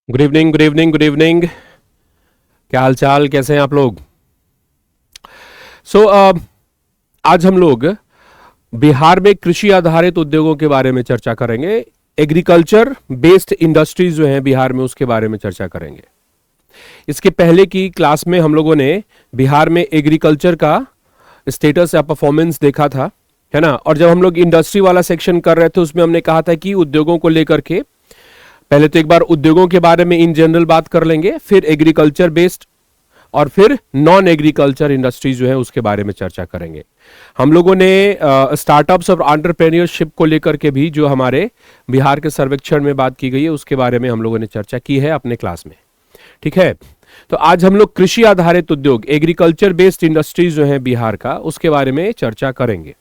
Good evening, good evening, good evening. क्या हाल चाल, कैसे हैं आप लोग? सो आज हम लोग बिहार में कृषि आधारित उद्योगों के बारे में चर्चा करेंगे। एग्रीकल्चर बेस्ड इंडस्ट्रीज जो हैं बिहार में, उसके बारे में चर्चा करेंगे। इसके पहले की क्लास में हम लोगों ने बिहार में एग्रीकल्चर का स्टेटस या परफॉर्मेंस देखा था, है ना। और जब हम लोग इंडस्ट्री वाला सेक्शन कर रहे थे उसमें हमने कहा था कि उद्योगों को लेकर के पहले तो एक बार उद्योगों के बारे में इन जनरल बात कर लेंगे, फिर एग्रीकल्चर बेस्ड और फिर नॉन एग्रीकल्चर इंडस्ट्रीज जो है उसके बारे में चर्चा करेंगे। हम लोगों ने स्टार्टअप्स और एंटरप्रेन्योरशिप को लेकर के भी जो हमारे बिहार के सर्वेक्षण में बात की गई है उसके बारे में हम लोगों ने चर्चा की है अपने क्लास में। ठीक है, तो आज हम लोग कृषि आधारित उद्योग, एग्रीकल्चर बेस्ड इंडस्ट्रीज जो है बिहार का, उसके बारे में चर्चा करेंगे।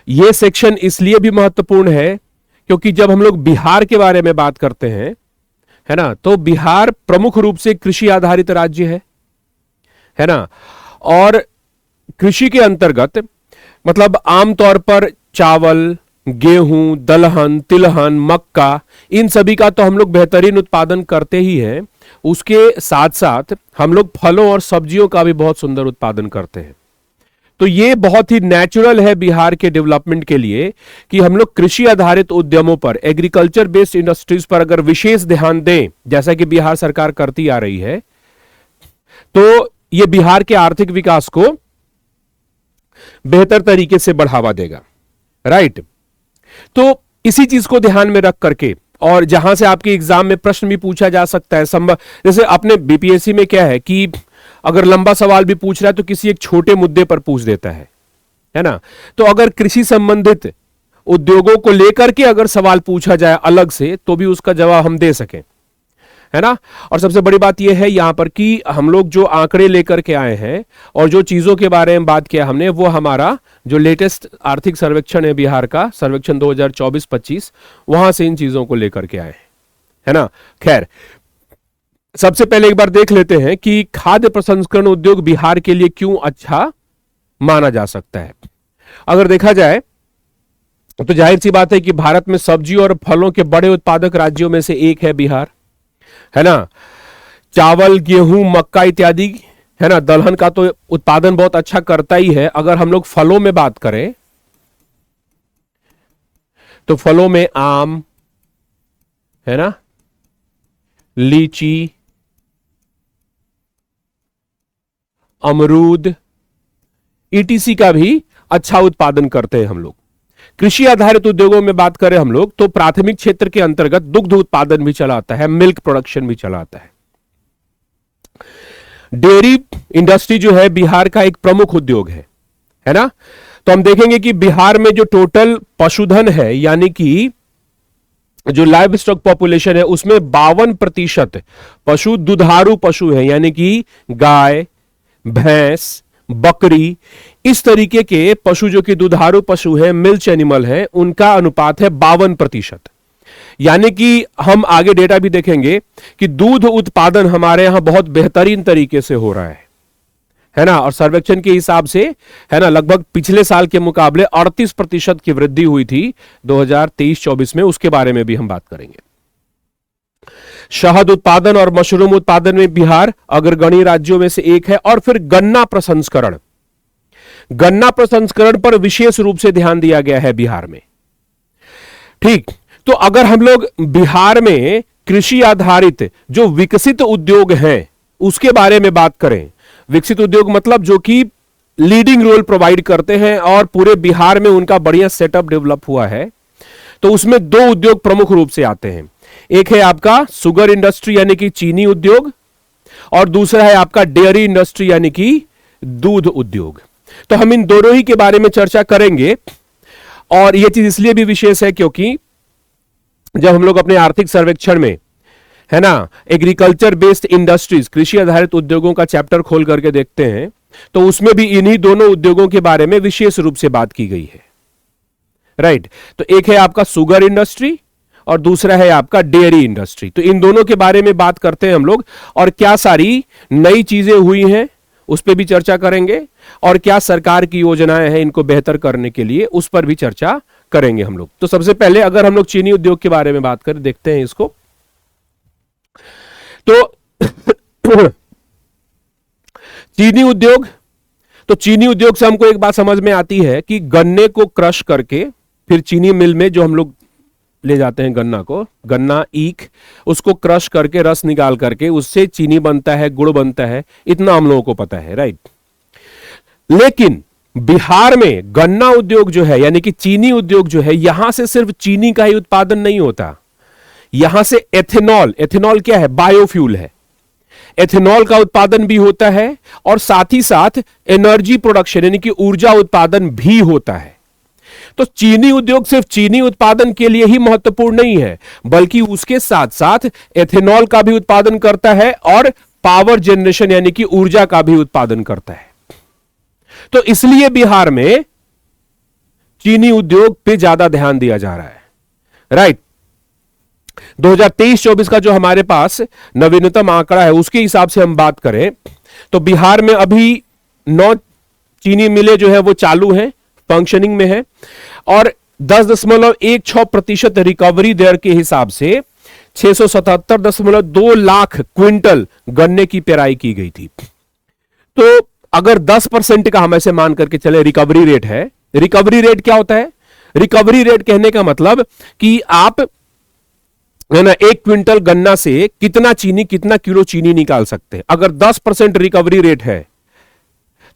यह सेक्शन इसलिए भी महत्वपूर्ण है क्योंकि जब हम लोग बिहार के बारे में बात करते हैं, है ना, तो बिहार प्रमुख रूप से कृषि आधारित राज्य है ना। और कृषि के अंतर्गत मतलब आमतौर पर चावल, गेहूं, दलहन, तिलहन, मक्का, इन सभी का तो हम लोग बेहतरीन उत्पादन करते ही हैं। उसके साथ साथ हम लोग फलों और सब्जियों का भी बहुत सुंदर उत्पादन करते हैं। तो ये बहुत ही नेचुरल है बिहार के डेवलपमेंट के लिए कि हम लोग कृषि आधारित उद्यमों पर, एग्रीकल्चर बेस्ड इंडस्ट्रीज पर अगर विशेष ध्यान दें, जैसा कि बिहार सरकार करती आ रही है, तो ये बिहार के आर्थिक विकास को बेहतर तरीके से बढ़ावा देगा। राइट, तो इसी चीज को ध्यान में रख करके, और जहां से आपके एग्जाम में प्रश्न भी पूछा जा सकता है, जैसे अपने बीपीएससी में क्या है कि अगर लंबा सवाल भी पूछ रहा है तो किसी एक छोटे मुद्दे पर पूछ देता है ना। तो अगर कृषि संबंधित उद्योगों को लेकर के अगर सवाल पूछा जाए अलग से तो भी उसका जवाब हम दे सकें, है ना। और सबसे बड़ी बात यह है यहां पर कि हम लोग जो आंकड़े लेकर के आए हैं और जो चीजों के बारे में बात किया हमने, वो हमारा जो लेटेस्ट आर्थिक सर्वेक्षण है बिहार का, सर्वेक्षण 2024-25, वहां से इन चीजों को लेकर के आए हैं, है ना। खैर, सबसे पहले एक बार देख लेते हैं कि खाद्य प्रसंस्करण उद्योग बिहार के लिए क्यों अच्छा माना जा सकता है। अगर देखा जाए तो जाहिर सी बात है कि भारत में सब्जी और फलों के बड़े उत्पादक राज्यों में से एक है बिहार, है ना। चावल, गेहूं, मक्का इत्यादि, है ना, दलहन का तो उत्पादन बहुत अच्छा करता ही है। अगर हम लोग फलों में बात करें तो फलों में आम, है ना, लीची, अमरूद, ईटीसी का भी अच्छा उत्पादन करते हैं हम लोग। कृषि आधारित उद्योगों में बात करें हम लोग तो प्राथमिक क्षेत्र के अंतर्गत दुग्ध उत्पादन भी चला आता है, मिल्क प्रोडक्शन भी चला आता है। डेयरी इंडस्ट्री जो है बिहार का एक प्रमुख उद्योग है ना। तो हम देखेंगे कि बिहार में जो टोटल पशुधन है, यानी कि जो लाइव स्टॉक पॉपुलेशन है, उसमें 52% पशु दुधारू पशु है, यानी कि गाय, भैंस, बकरी, इस तरीके के पशु जो कि दुधारू पशु है, मिल्च एनिमल है, उनका अनुपात है 52%। यानी कि हम आगे डेटा भी देखेंगे कि दूध उत्पादन हमारे यहां बहुत बेहतरीन तरीके से हो रहा है ना। और सर्वेक्षण के हिसाब से, है ना, लगभग पिछले साल के मुकाबले 38% की वृद्धि हुई थी 2023-24 में, उसके बारे में भी हम बात करेंगे। शहद उत्पादन और मशरूम उत्पादन में बिहार अग्रगण्य राज्यों में से एक है। और फिर गन्ना प्रसंस्करण, गन्ना प्रसंस्करण पर विशेष रूप से ध्यान दिया गया है बिहार में। ठीक, तो अगर हम लोग बिहार में कृषि आधारित जो विकसित उद्योग हैं उसके बारे में बात करें, विकसित उद्योग मतलब जो कि लीडिंग रोल प्रोवाइड करते हैं और पूरे बिहार में उनका बढ़िया सेटअप डेवलप हुआ है, तो उसमें दो उद्योग प्रमुख रूप से आते हैं। एक है आपका सुगर इंडस्ट्री यानी कि चीनी उद्योग, और दूसरा है आपका डेयरी इंडस्ट्री यानी कि दूध उद्योग। तो हम इन दोनों ही के बारे में चर्चा करेंगे। और यह चीज इसलिए भी विशेष है क्योंकि जब हम लोग अपने आर्थिक सर्वेक्षण में, है ना, एग्रीकल्चर बेस्ड इंडस्ट्रीज, कृषि आधारित उद्योगों का चैप्टर खोल करके देखते हैं तो उसमें भी इन्हीं दोनों उद्योगों के बारे में विशेष रूप से बात की गई है। राइट, तो एक है आपका सुगर इंडस्ट्री और दूसरा है आपका डेयरी इंडस्ट्री। तो इन दोनों के बारे में बात करते हैं हम लोग, और क्या सारी नई चीजें हुई हैं उस पर भी चर्चा करेंगे, और क्या सरकार की योजनाएं हैं इनको बेहतर करने के लिए, उस पर भी चर्चा करेंगे हम लोग। तो सबसे पहले अगर हम लोग चीनी उद्योग के बारे में बात करें, देखते हैं इसको। तो चीनी उद्योग, तो चीनी उद्योग से हमको एक बात समझ में आती है कि गन्ने को क्रश करके फिर चीनी मिल में जो हम लोग ले जाते हैं गन्ना को, गन्ना ईख, उसको क्रश करके रस निकाल करके उससे चीनी बनता है, गुड़ बनता है, इतना हम लोगों को पता है, राइट। लेकिन बिहार में गन्ना उद्योग जो है यानी कि चीनी उद्योग जो है, यहां से सिर्फ चीनी का ही उत्पादन नहीं होता, यहां से एथेनॉल, एथेनॉल क्या है, बायोफ्यूल है, एथेनॉल का उत्पादन भी होता है और साथ ही साथ एनर्जी प्रोडक्शन यानी कि ऊर्जा उत्पादन भी होता है। तो चीनी उद्योग सिर्फ चीनी उत्पादन के लिए ही महत्वपूर्ण नहीं है, बल्कि उसके साथ साथ एथेनॉल का भी उत्पादन करता है और पावर जनरेशन यानी कि ऊर्जा का भी उत्पादन करता है। तो इसलिए बिहार में चीनी उद्योग पे ज्यादा ध्यान दिया जा रहा है, राइट। 2023-24 का जो हमारे पास नवीनतम आंकड़ा है उसके हिसाब से हम बात करें तो बिहार में अभी 9 चीनी मिलें जो है वो चालू हैं, फंक्शनिंग में है, और 10.16% रिकवरी दर के हिसाब से 677.2 लाख क्विंटल गन्ने की पेराई की गई थी। तो अगर 10% का हम ऐसे मान करके चले रिकवरी रेट है, रिकवरी रेट क्या होता है, रिकवरी रेट कहने का मतलब कि आप है ना 1 क्विंटल गन्ना से कितना चीनी, कितना किलो चीनी निकाल सकते हैं। अगर 10% रिकवरी रेट है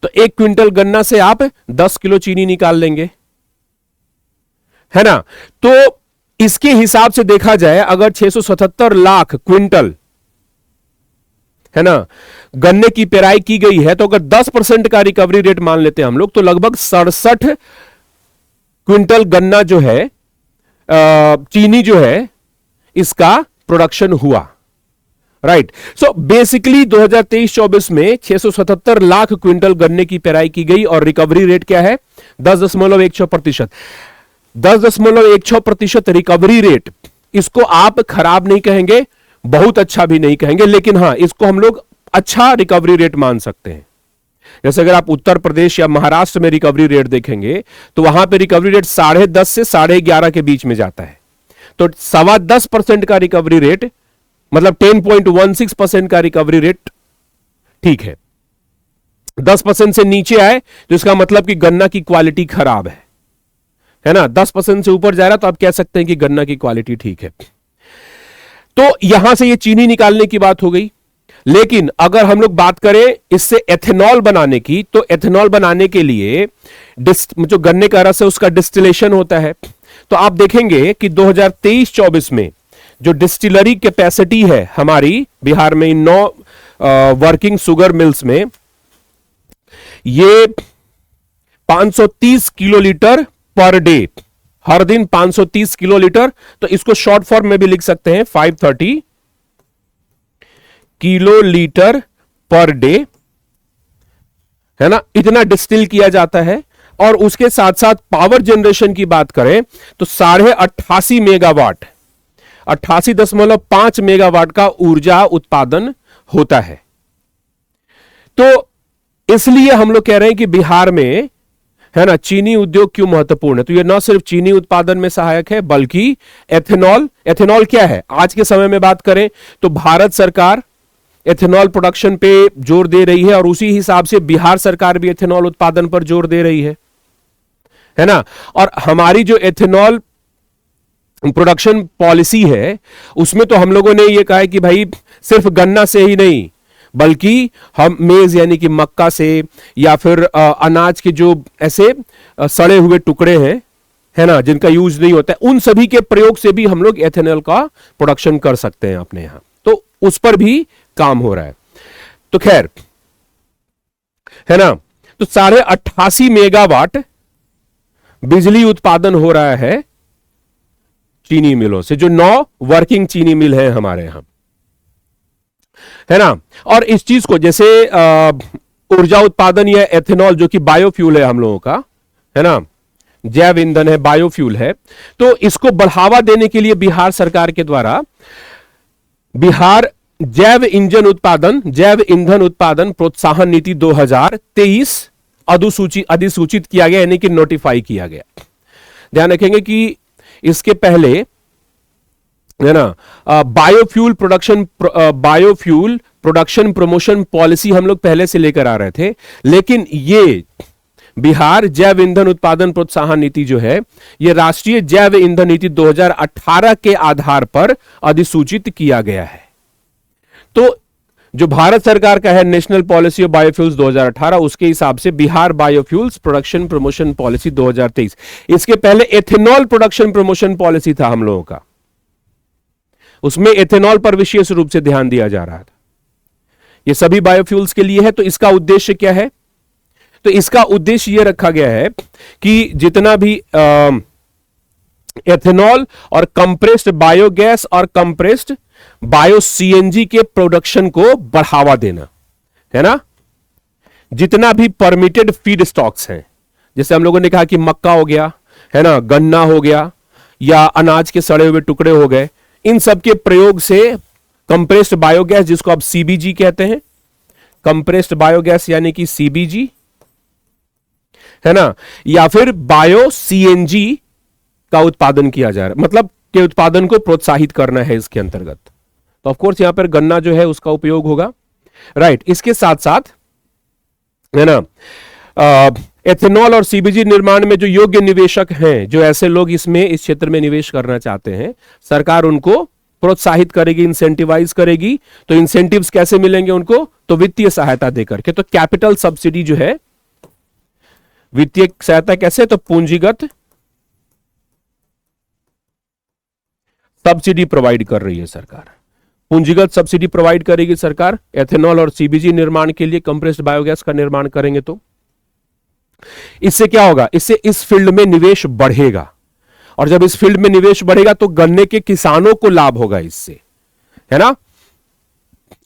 तो 1 क्विंटल गन्ना से आप 10 किलो चीनी निकाल लेंगे, है ना। तो इसके हिसाब से देखा जाए अगर 677 लाख क्विंटल है ना गन्ने की पेराई की गई है, तो अगर 10% का रिकवरी रेट मान लेते हैं हम लोग, तो लगभग 67 क्विंटल गन्ना जो है, चीनी जो है, इसका प्रोडक्शन हुआ, राइट। सो बेसिकली 2023-24 में 677 लाख क्विंटल गन्ने की पेराई की गई और रिकवरी रेट क्या है, 10.16%। 10.16% रिकवरी रेट, इसको आप खराब नहीं कहेंगे, बहुत अच्छा भी नहीं कहेंगे, लेकिन हां इसको हम लोग अच्छा रिकवरी रेट मान सकते हैं। जैसे अगर आप उत्तर प्रदेश या महाराष्ट्र में रिकवरी रेट देखेंगे तो वहां पे रिकवरी रेट 10.5 से 11.5 के बीच में जाता है। तो 10.25% का रिकवरी रेट मतलब 10.16% का रिकवरी रेट ठीक है। 10% से नीचे आए तो इसका मतलब कि गन्ना की क्वालिटी खराब है ना। 10% से ऊपर जा रहा तो आप कह सकते हैं कि गन्ना की क्वालिटी ठीक है। तो यहां से ये चीनी निकालने की बात हो गई। लेकिन अगर हम लोग बात करें इससे एथेनॉल बनाने की, तो एथेनॉल बनाने के लिए जो गन्ने का रस है उसका डिस्टिलेशन होता है। तो आप देखेंगे कि 2023-24 में जो डिस्टिलरी कैपेसिटी है हमारी बिहार में 9 वर्किंग शुगर मिल्स में, ये 530 किलोलीटर पर डे, हर दिन 530 किलोलीटर, तो इसको शॉर्ट फॉर्म में भी लिख सकते हैं 530 किलोलीटर पर डे, है ना, इतना डिस्टिल किया जाता है। और उसके साथ साथ पावर जनरेशन की बात करें तो 88.5 मेगावाट, 88.5 मेगावाट का ऊर्जा उत्पादन होता है। तो इसलिए हम लोग कह रहे हैं कि बिहार में, है ना, चीनी उद्योग क्यों महत्वपूर्ण है। तो यह न सिर्फ चीनी उत्पादन में सहायक है बल्कि एथेनॉल, एथेनॉल क्या है आज के समय में बात करें तो भारत सरकार एथेनॉल प्रोडक्शन पे जोर दे रही है और उसी हिसाब से बिहार सरकार भी एथेनॉल उत्पादन पर जोर दे रही है ना। और हमारी जो एथेनॉल प्रोडक्शन पॉलिसी है उसमें तो हम लोगों ने यह कहा है कि भाई सिर्फ गन्ना से ही नहीं बल्कि हम मेज यानी कि मक्का से या फिर अनाज के जो ऐसे सड़े हुए टुकड़े हैं, है ना, जिनका यूज नहीं होता है, उन सभी के प्रयोग से भी हम लोग एथेनॉल का प्रोडक्शन कर सकते हैं अपने यहां। तो उस पर भी काम हो रहा है। तो खैर, है ना, तो 88.5 मेगावाट बिजली उत्पादन हो रहा है चीनी मिलों से, जो 9 वर्किंग चीनी मिल है हमारे यहां, है ना। और इस चीज को जैसे ऊर्जा उत्पादन या एथेनॉल जो कि बायोफ्यूल है हम लोगों का, है ना, जैव ईंधन है, बायोफ्यूल है, तो इसको बढ़ावा देने के लिए बिहार सरकार के द्वारा बिहार जैव ईंधन उत्पादन प्रोत्साहन नीति 2023 अधिसूचित किया गया, यानी कि नोटिफाई किया गया। ध्यान रखेंगे कि इसके पहले है ना। बायोफ्यूल प्रोडक्शन प्रमोशन पॉलिसी हम लोग पहले से लेकर आ रहे थे, लेकिन ये बिहार जैव ईंधन उत्पादन प्रोत्साहन नीति जो है, ये राष्ट्रीय जैव ईंधन नीति 2018 के आधार पर अधिसूचित किया गया है। तो जो भारत सरकार का है नेशनल पॉलिसी ऑफ बायोफ्यूल्स 2018, उसके हिसाब से Bihar biofuels production promotion policy 2023। इसके पहले एथेनॉल प्रोडक्शन प्रमोशन पॉलिसी था हम लोगों का, उसमें एथेनॉल पर विशेष रूप से ध्यान दिया जा रहा था। ये सभी बायोफ्यूल्स के लिए है। तो इसका उद्देश्य क्या है? तो इसका उद्देश्य यह रखा गया है कि जितना भी एथेनॉल और कंप्रेस्ड बायोगैस और कंप्रेस्ड बायो सीएनजी के प्रोडक्शन को बढ़ावा देना, है ना। जितना भी परमिटेड फीड स्टॉक्स हैं, जैसे हम लोगों ने कहा कि मक्का हो गया, है ना, गन्ना हो गया, या अनाज के सड़े हुए टुकड़े हो गए, इन सब के प्रयोग से कंप्रेस्ड बायोगैस, जिसको आप सीबीजी कहते हैं, कंप्रेस्ड बायोगैस यानी कि सीबीजी, है ना, या फिर बायो सीएनजी का उत्पादन किया जा रहा है, मतलब के उत्पादन को प्रोत्साहित करना है इसके अंतर्गत। तो ऑफ कोर्स यहां पर गन्ना जो है उसका उपयोग होगा, राइट। इसके साथ साथ, है ना, एथेनॉल और सीबीजी निर्माण में जो योग्य निवेशक हैं, जो ऐसे लोग इसमें इस क्षेत्र में निवेश करना चाहते हैं, सरकार उनको प्रोत्साहित करेगी, इंसेंटिवाइज करेगी। तो इंसेंटिव्स कैसे मिलेंगे उनको? तो वित्तीय सहायता देकर के। तो कैपिटल सब्सिडी जो है, वित्तीय सहायता कैसे? तो पूंजीगत सब्सिडी प्रोवाइड कर रही है सरकार, पूंजीगत सब्सिडी प्रोवाइड करेगी सरकार एथेनॉल और सीबीजी निर्माण के लिए। कंप्रेस्ड बायोगैस का निर्माण करेंगे तो इससे क्या होगा? इससे इस फील्ड में निवेश बढ़ेगा, और जब इस फील्ड में निवेश बढ़ेगा तो गन्ने के किसानों को लाभ होगा इससे, है ना।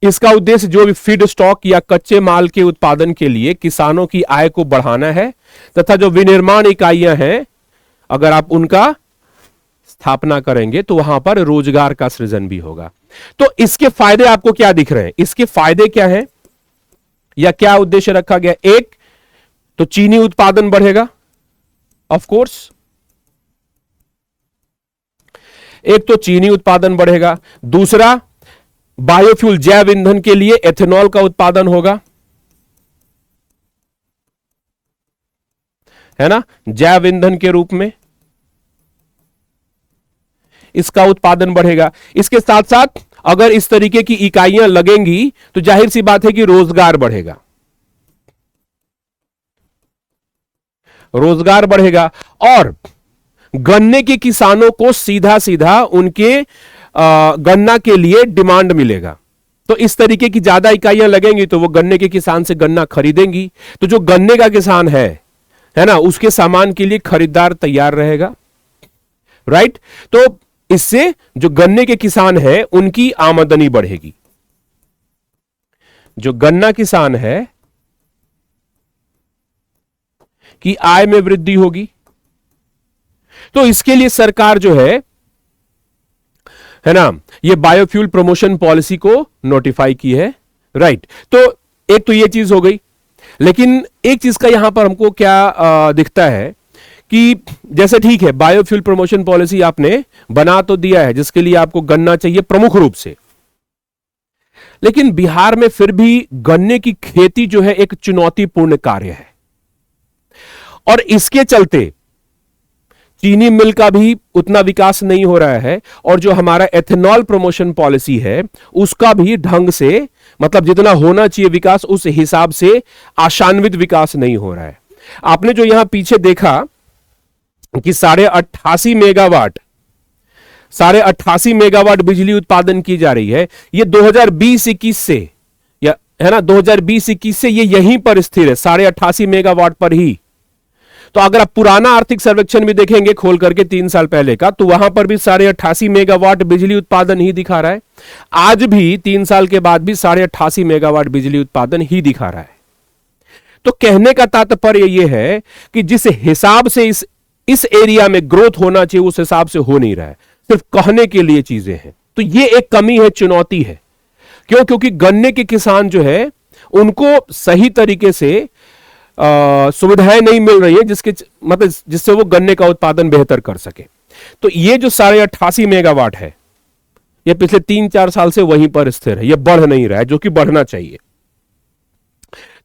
इसका उद्देश्य जो भी फीड स्टॉक या कच्चे माल के उत्पादन के लिए किसानों की आय को बढ़ाना है, तथा जो विनिर्माण इकाइयां हैं, अगर आप उनका स्थापना करेंगे तो वहां पर रोजगार का सृजन भी होगा। तो इसके फायदे आपको क्या दिख रहे हैं? इसके फायदे क्या हैं या क्या उद्देश्य रखा गया? एक तो चीनी उत्पादन बढ़ेगा, ऑफ कोर्स, एक तो चीनी उत्पादन बढ़ेगा। दूसरा, बायोफ्यूल जैव ईंधन के लिए एथेनॉल का उत्पादन होगा, है ना, जैव ईंधन के रूप में इसका उत्पादन बढ़ेगा। इसके साथ साथ अगर इस तरीके की इकाइयां लगेंगी तो जाहिर सी बात है कि रोजगार बढ़ेगा, रोजगार बढ़ेगा, और गन्ने के किसानों को सीधा सीधा उनके गन्ना के लिए डिमांड मिलेगा। तो इस तरीके की ज्यादा इकाइयां लगेंगी तो वो गन्ने के किसान से गन्ना खरीदेंगी, तो जो गन्ने का किसान है ना, उसके सामान के लिए खरीदार तैयार रहेगा, राइट। तो इससे जो गन्ने के किसान है उनकी आमदनी बढ़ेगी, जो गन्ना किसान है की आय में वृद्धि होगी। तो इसके लिए सरकार जो है ना, ये बायोफ्यूल प्रमोशन पॉलिसी को नोटिफाई की है, राइट। तो एक तो ये चीज हो गई, लेकिन एक चीज का यहां पर हमको क्या दिखता है कि जैसे ठीक है, बायोफ्यूल प्रमोशन पॉलिसी आपने बना तो दिया है, जिसके लिए आपको गन्ना चाहिए प्रमुख रूप से, लेकिन बिहार में फिर भी गन्ने की खेती जो है एक चुनौतीपूर्ण कार्य है, और इसके चलते चीनी मिल का भी उतना विकास नहीं हो रहा है, और जो हमारा एथेनॉल प्रमोशन पॉलिसी है उसका भी ढंग से, मतलब जितना होना चाहिए विकास, उस हिसाब से आशान्वित विकास नहीं हो रहा है। आपने जो यहां पीछे देखा कि 88.5 मेगावाट बिजली उत्पादन की जा रही है, ये 2020-21 से, या है ना, 2020-21 से ये यहीं पर स्थिर है, 88.5 मेगावाट पर ही। तो अगर आप पुराना आर्थिक सर्वेक्षण भी देखेंगे खोल करके 3 साल पहले का, तो वहां पर भी 88.5 मेगावाट बिजली उत्पादन ही दिखा रहा है। आज भी 3 साल के बाद भी 88.5 मेगावाट बिजली उत्पादन ही दिखा रहा है। तो कहने का तात्पर्य यह है कि जिस हिसाब से इस एरिया में ग्रोथ होना चाहिए उस हिसाब से हो नहीं रहा है, सिर्फ कहने के लिए चीजें हैं। तो यह एक कमी है, चुनौती है। क्यों? क्योंकि गन्ने के किसान जो है उनको सही तरीके से सुविधाएं नहीं मिल रही है, जिससे वो गन्ने का उत्पादन बेहतर कर सके। तो ये जो 88.5 मेगावाट है, ये पिछले 3-4 साल से वहीं पर स्थिर है, ये बढ़ नहीं रहा है, जो कि बढ़ना चाहिए।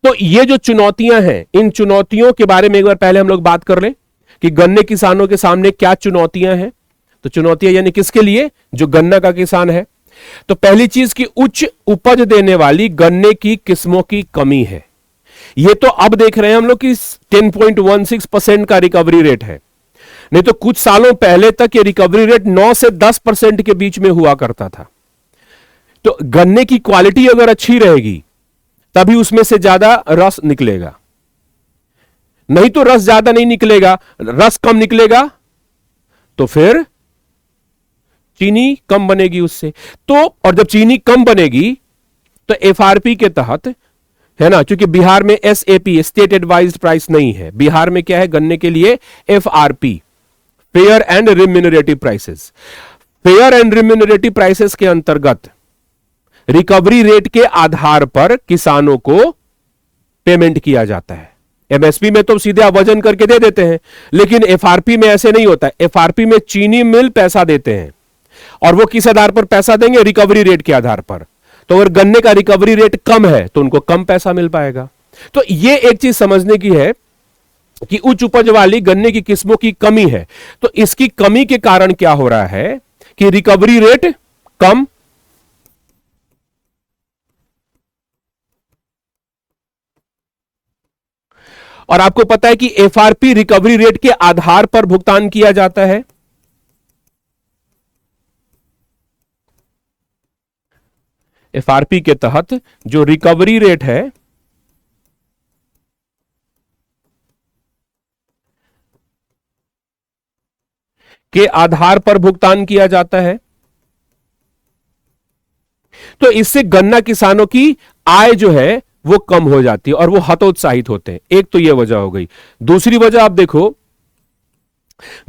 तो ये जो चुनौतियां हैं, इन चुनौतियों के बारे में एक बार पहले हम लोग बात कर लें कि गन्ने किसानों के सामने क्या चुनौतियां हैं। तो चुनौतियां यानी किसके लिए? जो गन्ना का किसान है। तो पहली चीज की उच्च उपज देने वाली गन्ने की किस्मों की कमी है। ये तो अब देख रहे हैं हम लोग कि 10.16% का रिकवरी रेट है, नहीं तो कुछ सालों पहले तक ये रिकवरी रेट 9 से 10% के बीच में हुआ करता था। तो गन्ने की क्वालिटी अगर अच्छी रहेगी तभी उसमें से ज्यादा रस निकलेगा, नहीं तो रस ज्यादा नहीं निकलेगा, रस कम निकलेगा तो फिर चीनी कम बनेगी उससे। तो और जब चीनी कम बनेगी तो एफआरपी के तहत, है ना, क्योंकि बिहार में एसएपी स्टेट एडवाइज्ड प्राइस नहीं है, बिहार में क्या है गन्ने के लिए? FRP, fair and remunerative prices. Fair and remunerative prices के अंतर्गत रिकवरी रेट के आधार पर किसानों को पेमेंट किया जाता है। एमएसपी में तो सीधे आप वजन करके दे देते हैं, लेकिन एफआरपी में ऐसे नहीं होता। एफआरपी में चीनी मिल पैसा देते हैं, और वो किस आधार पर पैसा देंगे? रिकवरी रेट के आधार पर। तो अगर गन्ने का रिकवरी रेट कम है तो उनको कम पैसा मिल पाएगा। तो ये एक चीज समझने की है कि उच्च उपज वाली गन्ने की किस्मों की कमी है। तो इसकी कमी के कारण क्या हो रहा है कि रिकवरी रेट कम, और आपको पता है कि एफआरपी रिकवरी रेट के आधार पर भुगतान किया जाता है। एफआरपी के तहत जो रिकवरी रेट है के आधार पर भुगतान किया जाता है। तो इससे गन्ना किसानों की आय जो है वो कम हो जाती है और वो हतोत्साहित होते हैं। एक तो ये वजह हो गई। दूसरी वजह आप देखो,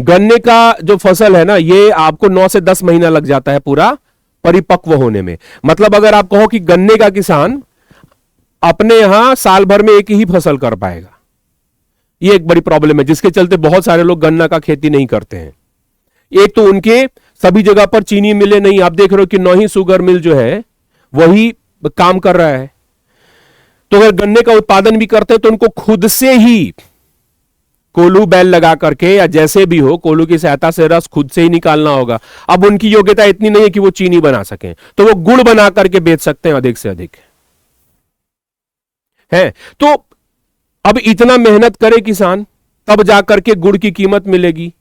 गन्ने का जो फसल है ना, ये आपको 9 से 10 महीना लग जाता है पूरा परिपक्व होने में। मतलब अगर आप कहो कि गन्ने का किसान अपने यहां साल भर में एक ही फसल कर पाएगा, ये एक बड़ी प्रॉब्लम है, जिसके चलते बहुत सारे लोग गन्ना का खेती नहीं करते हैं। एक तो उनके सभी जगह पर चीनी मिले नहीं, आप देख रहे हो कि नौही शुगर मिल जो है वही काम कर रहा है। तो अगर गन्ने का उत्पादन भी करते हैं तो उनको खुद से ही कोल्हू बैल लगा करके या जैसे भी हो कोल्हू की सहायता से रस खुद से ही निकालना होगा। अब उनकी योग्यता इतनी नहीं है कि वो चीनी बना सकें, तो वो गुड़ बना करके बेच सकते हैं अधिक से अधिक, है। तो अब इतना मेहनत करे किसान तब जाकर के गुड़ की कीमत मिलेगी,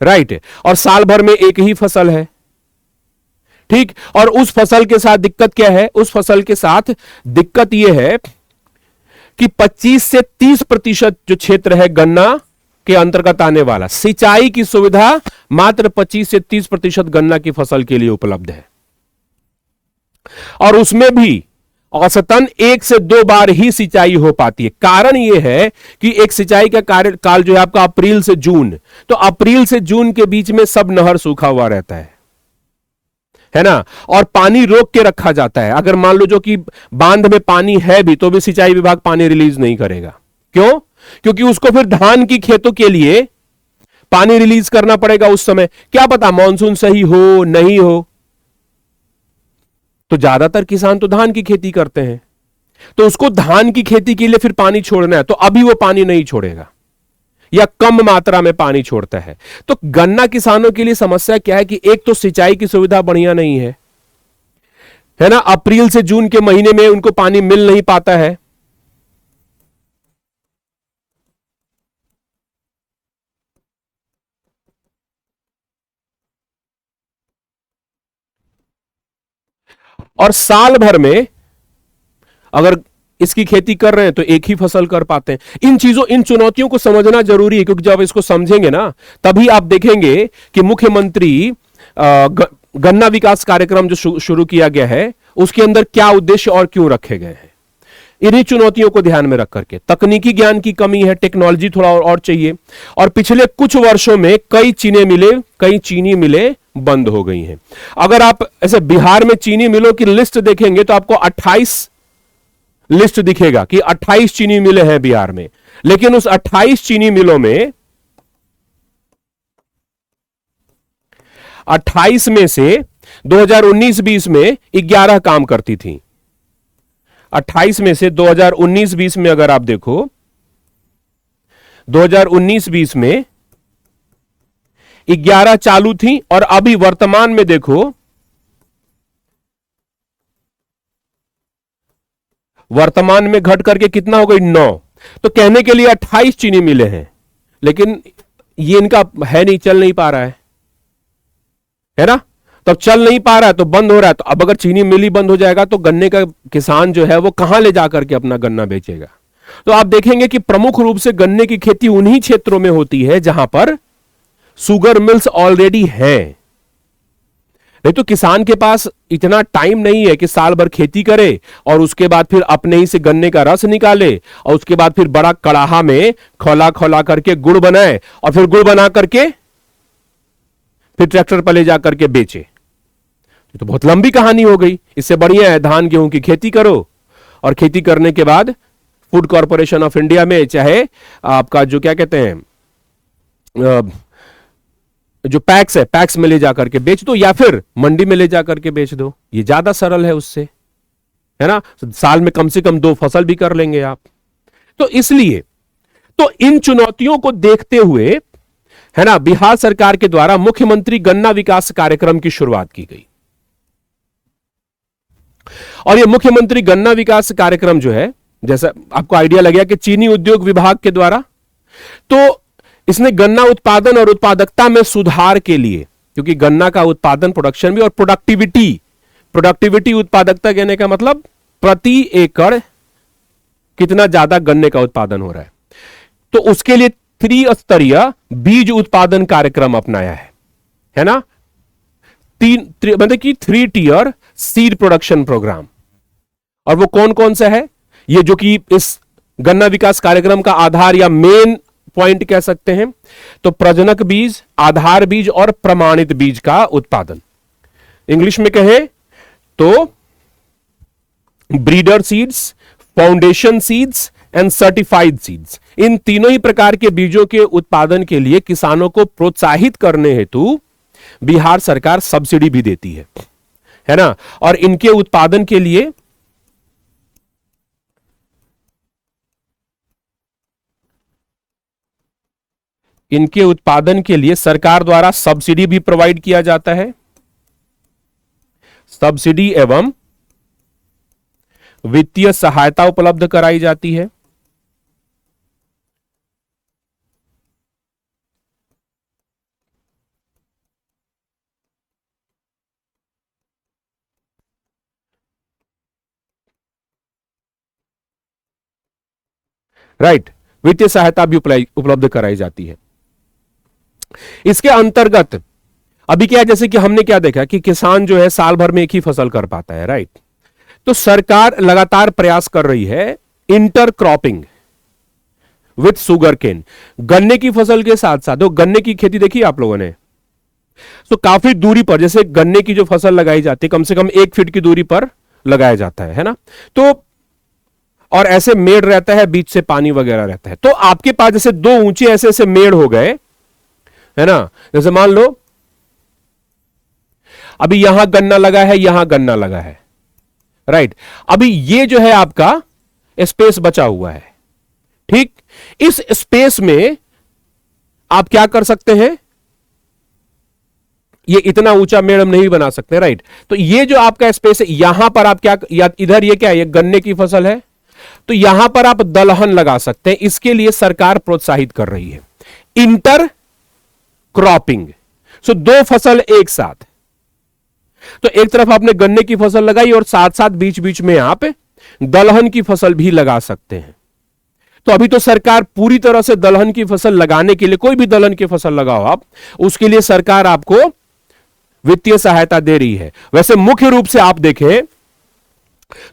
राइट। और साल भर में एक ही फसल है, ठीक। और उस फसल के साथ दिक्कत क्या है? उस फसल के साथ दिक्कत यह है कि 25 से 30% जो क्षेत्र है गन्ना के अंतर्गत आने वाला, सिंचाई की सुविधा मात्र 25 से 30% गन्ना की फसल के लिए उपलब्ध है, और उसमें भी औसतन 1 से 2 बार ही सिंचाई हो पाती है। कारण यह है कि एक सिंचाई का कार्यकाल जो है आपका अप्रैल से जून, तो अप्रैल से जून के बीच में सब नहर सूखा हुआ रहता है ना, और पानी रोक के रखा जाता है। अगर मान लो जो कि बांध में पानी है भी तो भी सिंचाई विभाग पानी रिलीज नहीं करेगा। क्यों? क्योंकि उसको फिर धान की खेतों के लिए पानी रिलीज करना पड़ेगा। उस समय क्या पता मानसून सही हो नहीं हो, तो ज्यादातर किसान तो धान की खेती करते हैं, तो उसको धान की खेती के लिए फिर पानी छोड़ना है, तो अभी वो पानी नहीं छोड़ेगा या कम मात्रा में पानी छोड़ता है। तो गन्ना किसानों के लिए समस्या क्या है कि एक तो सिंचाई की सुविधा बढ़िया नहीं है ना, अप्रैल से जून के महीने में उनको पानी मिल नहीं पाता है। और साल भर में अगर इसकी खेती कर रहे हैं तो एक ही फसल कर पाते हैं। इन चुनौतियों को समझना जरूरी है, क्योंकि जब इसको समझेंगे ना तभी आप देखेंगे कि मुख्यमंत्री गन्ना विकास कार्यक्रम जो शुरू किया गया है उसके अंदर क्या उद्देश्य और क्यों रखे गए हैं। इन्हीं चुनौतियों को ध्यान में रख करके, तकनीकी ज्ञान की कमी है, टेक्नोलॉजी थोड़ा और चाहिए, और पिछले कुछ वर्षों में कई चीनी मिलें बंद हो गई हैं। अगर आप ऐसे बिहार में चीनी मिलों की लिस्ट देखेंगे तो आपको 28 लिस्ट दिखेगा कि 28 चीनी मिलें हैं बिहार में, लेकिन उस 28 चीनी मिलों में 28 में से 2019-20 में 11 काम करती थी। 28 में से 2019-20 में अगर आप देखो, 2019-20 में 11 चालू थी और अभी वर्तमान में देखो, वर्तमान में घट करके कितना हो गई, 9। तो कहने के लिए 28 चीनी मिले हैं, लेकिन ये इनका है नहीं, चल नहीं पा रहा है ना। तो अब चल नहीं पा रहा है तो बंद हो रहा है। तो अब अगर चीनी मिल ही बंद हो जाएगा तो गन्ने का किसान जो है वो कहां ले जाकर के अपना गन्ना बेचेगा। तो आप देखेंगे कि प्रमुख रूप से गन्ने की खेती उन्हीं क्षेत्रों में होती है जहां पर शुगर मिल्स ऑलरेडी है। नहीं तो किसान के पास इतना टाइम नहीं है कि साल भर खेती करे और उसके बाद फिर अपने ही से गन्ने का रस निकाले और उसके बाद फिर बड़ा कड़ाहा में खौला खौला करके गुड़ बनाए और फिर गुड़ बना करके फिर ट्रैक्टर पर ले जाकर के बेचे। तो बहुत लंबी कहानी हो गई। इससे बढ़िया है धान गेहूं की खेती करो और खेती करने के बाद फूड कॉर्पोरेशन ऑफ इंडिया में चाहे आपका जो क्या कहते हैं जो पैक्स है, पैक्स में ले जाकर के बेच दो या फिर मंडी में ले जाकर के बेच दो। ये ज्यादा सरल है उससे, है ना। साल में कम से कम 2 फसल भी कर लेंगे आप। तो इसलिए तो इन चुनौतियों को देखते हुए, है ना, बिहार सरकार के द्वारा मुख्यमंत्री गन्ना विकास कार्यक्रम की शुरुआत की गई। और यह मुख्यमंत्री गन्ना विकास कार्यक्रम जो है, जैसा आपको आइडिया लग गया कि चीनी उद्योग विभाग के द्वारा, तो इसने गन्ना उत्पादन और उत्पादकता में सुधार के लिए, क्योंकि गन्ना का उत्पादन प्रोडक्शन भी और प्रोडक्टिविटी उत्पादकता कहने का मतलब प्रति एकड़ कितना ज्यादा गन्ने का उत्पादन हो रहा है, तो उसके लिए त्रिस्तरीय बीज उत्पादन कार्यक्रम अपनाया है ना। मतलब कि 3 टियर सीड प्रोडक्शन प्रोग्राम। और वो कौन कौन सा है, ये जो कि इस गन्ना विकास कार्यक्रम का आधार या मेन पॉइंट कह सकते हैं, तो प्रजनक बीज, आधार बीज और प्रमाणित बीज का उत्पादन। इंग्लिश में कहें तो breeder seeds, foundation seeds and certified seeds, इन तीनों ही प्रकार के बीजों के उत्पादन के लिए किसानों को प्रोत्साहित करने हेतु बिहार सरकार सब्सिडी भी देती है ना। और इनके उत्पादन के लिए सरकार द्वारा सब्सिडी भी प्रोवाइड किया जाता है। सब्सिडी एवं वित्तीय सहायता उपलब्ध कराई जाती है। राइट, वित्तीय सहायता भी उपलब्ध कराई जाती है। इसके अंतर्गत अभी क्या है, जैसे कि हमने क्या देखा कि किसान जो है साल भर में एक ही फसल कर पाता है, राइट। तो सरकार लगातार प्रयास कर रही है इंटरक्रॉपिंग विथ शुगर केन, गन्ने की फसल के साथ साथ। तो गन्ने की खेती देखी आप लोगों ने, तो काफी दूरी पर, जैसे गन्ने की जो फसल लगाई जाती है कम से कम 1 फीट की दूरी पर लगाया जाता है ना। तो और ऐसे मेड़ रहता है, बीच से पानी वगैरह रहता है। तो आपके पास जैसे 2 ऊंचे ऐसे ऐसे मेड़ हो गए, है ना। जैसे मान लो अभी यहां गन्ना लगा है, यहां गन्ना लगा है, राइट। अभी ये जो है आपका स्पेस बचा हुआ है, ठीक। इस स्पेस में आप क्या कर सकते हैं, ये इतना ऊंचा मेड़ हम नहीं बना सकते, राइट। तो ये जो आपका स्पेस है, यहां पर आप क्या, या इधर ये क्या है, ये गन्ने की फसल है, तो यहां पर आप दलहन लगा सकते हैं। इसके लिए सरकार प्रोत्साहित कर रही है इंटर क्रॉपिंग। सो 2 फसल एक साथ, तो एक तरफ आपने गन्ने की फसल लगाई और साथ साथ बीच बीच में आप दलहन की फसल भी लगा सकते हैं। तो अभी तो सरकार पूरी तरह से दलहन की फसल लगाने के लिए, कोई भी दलहन की फसल लगाओ आप, उसके लिए सरकार आपको वित्तीय सहायता दे रही है। वैसे मुख्य रूप से आप देखें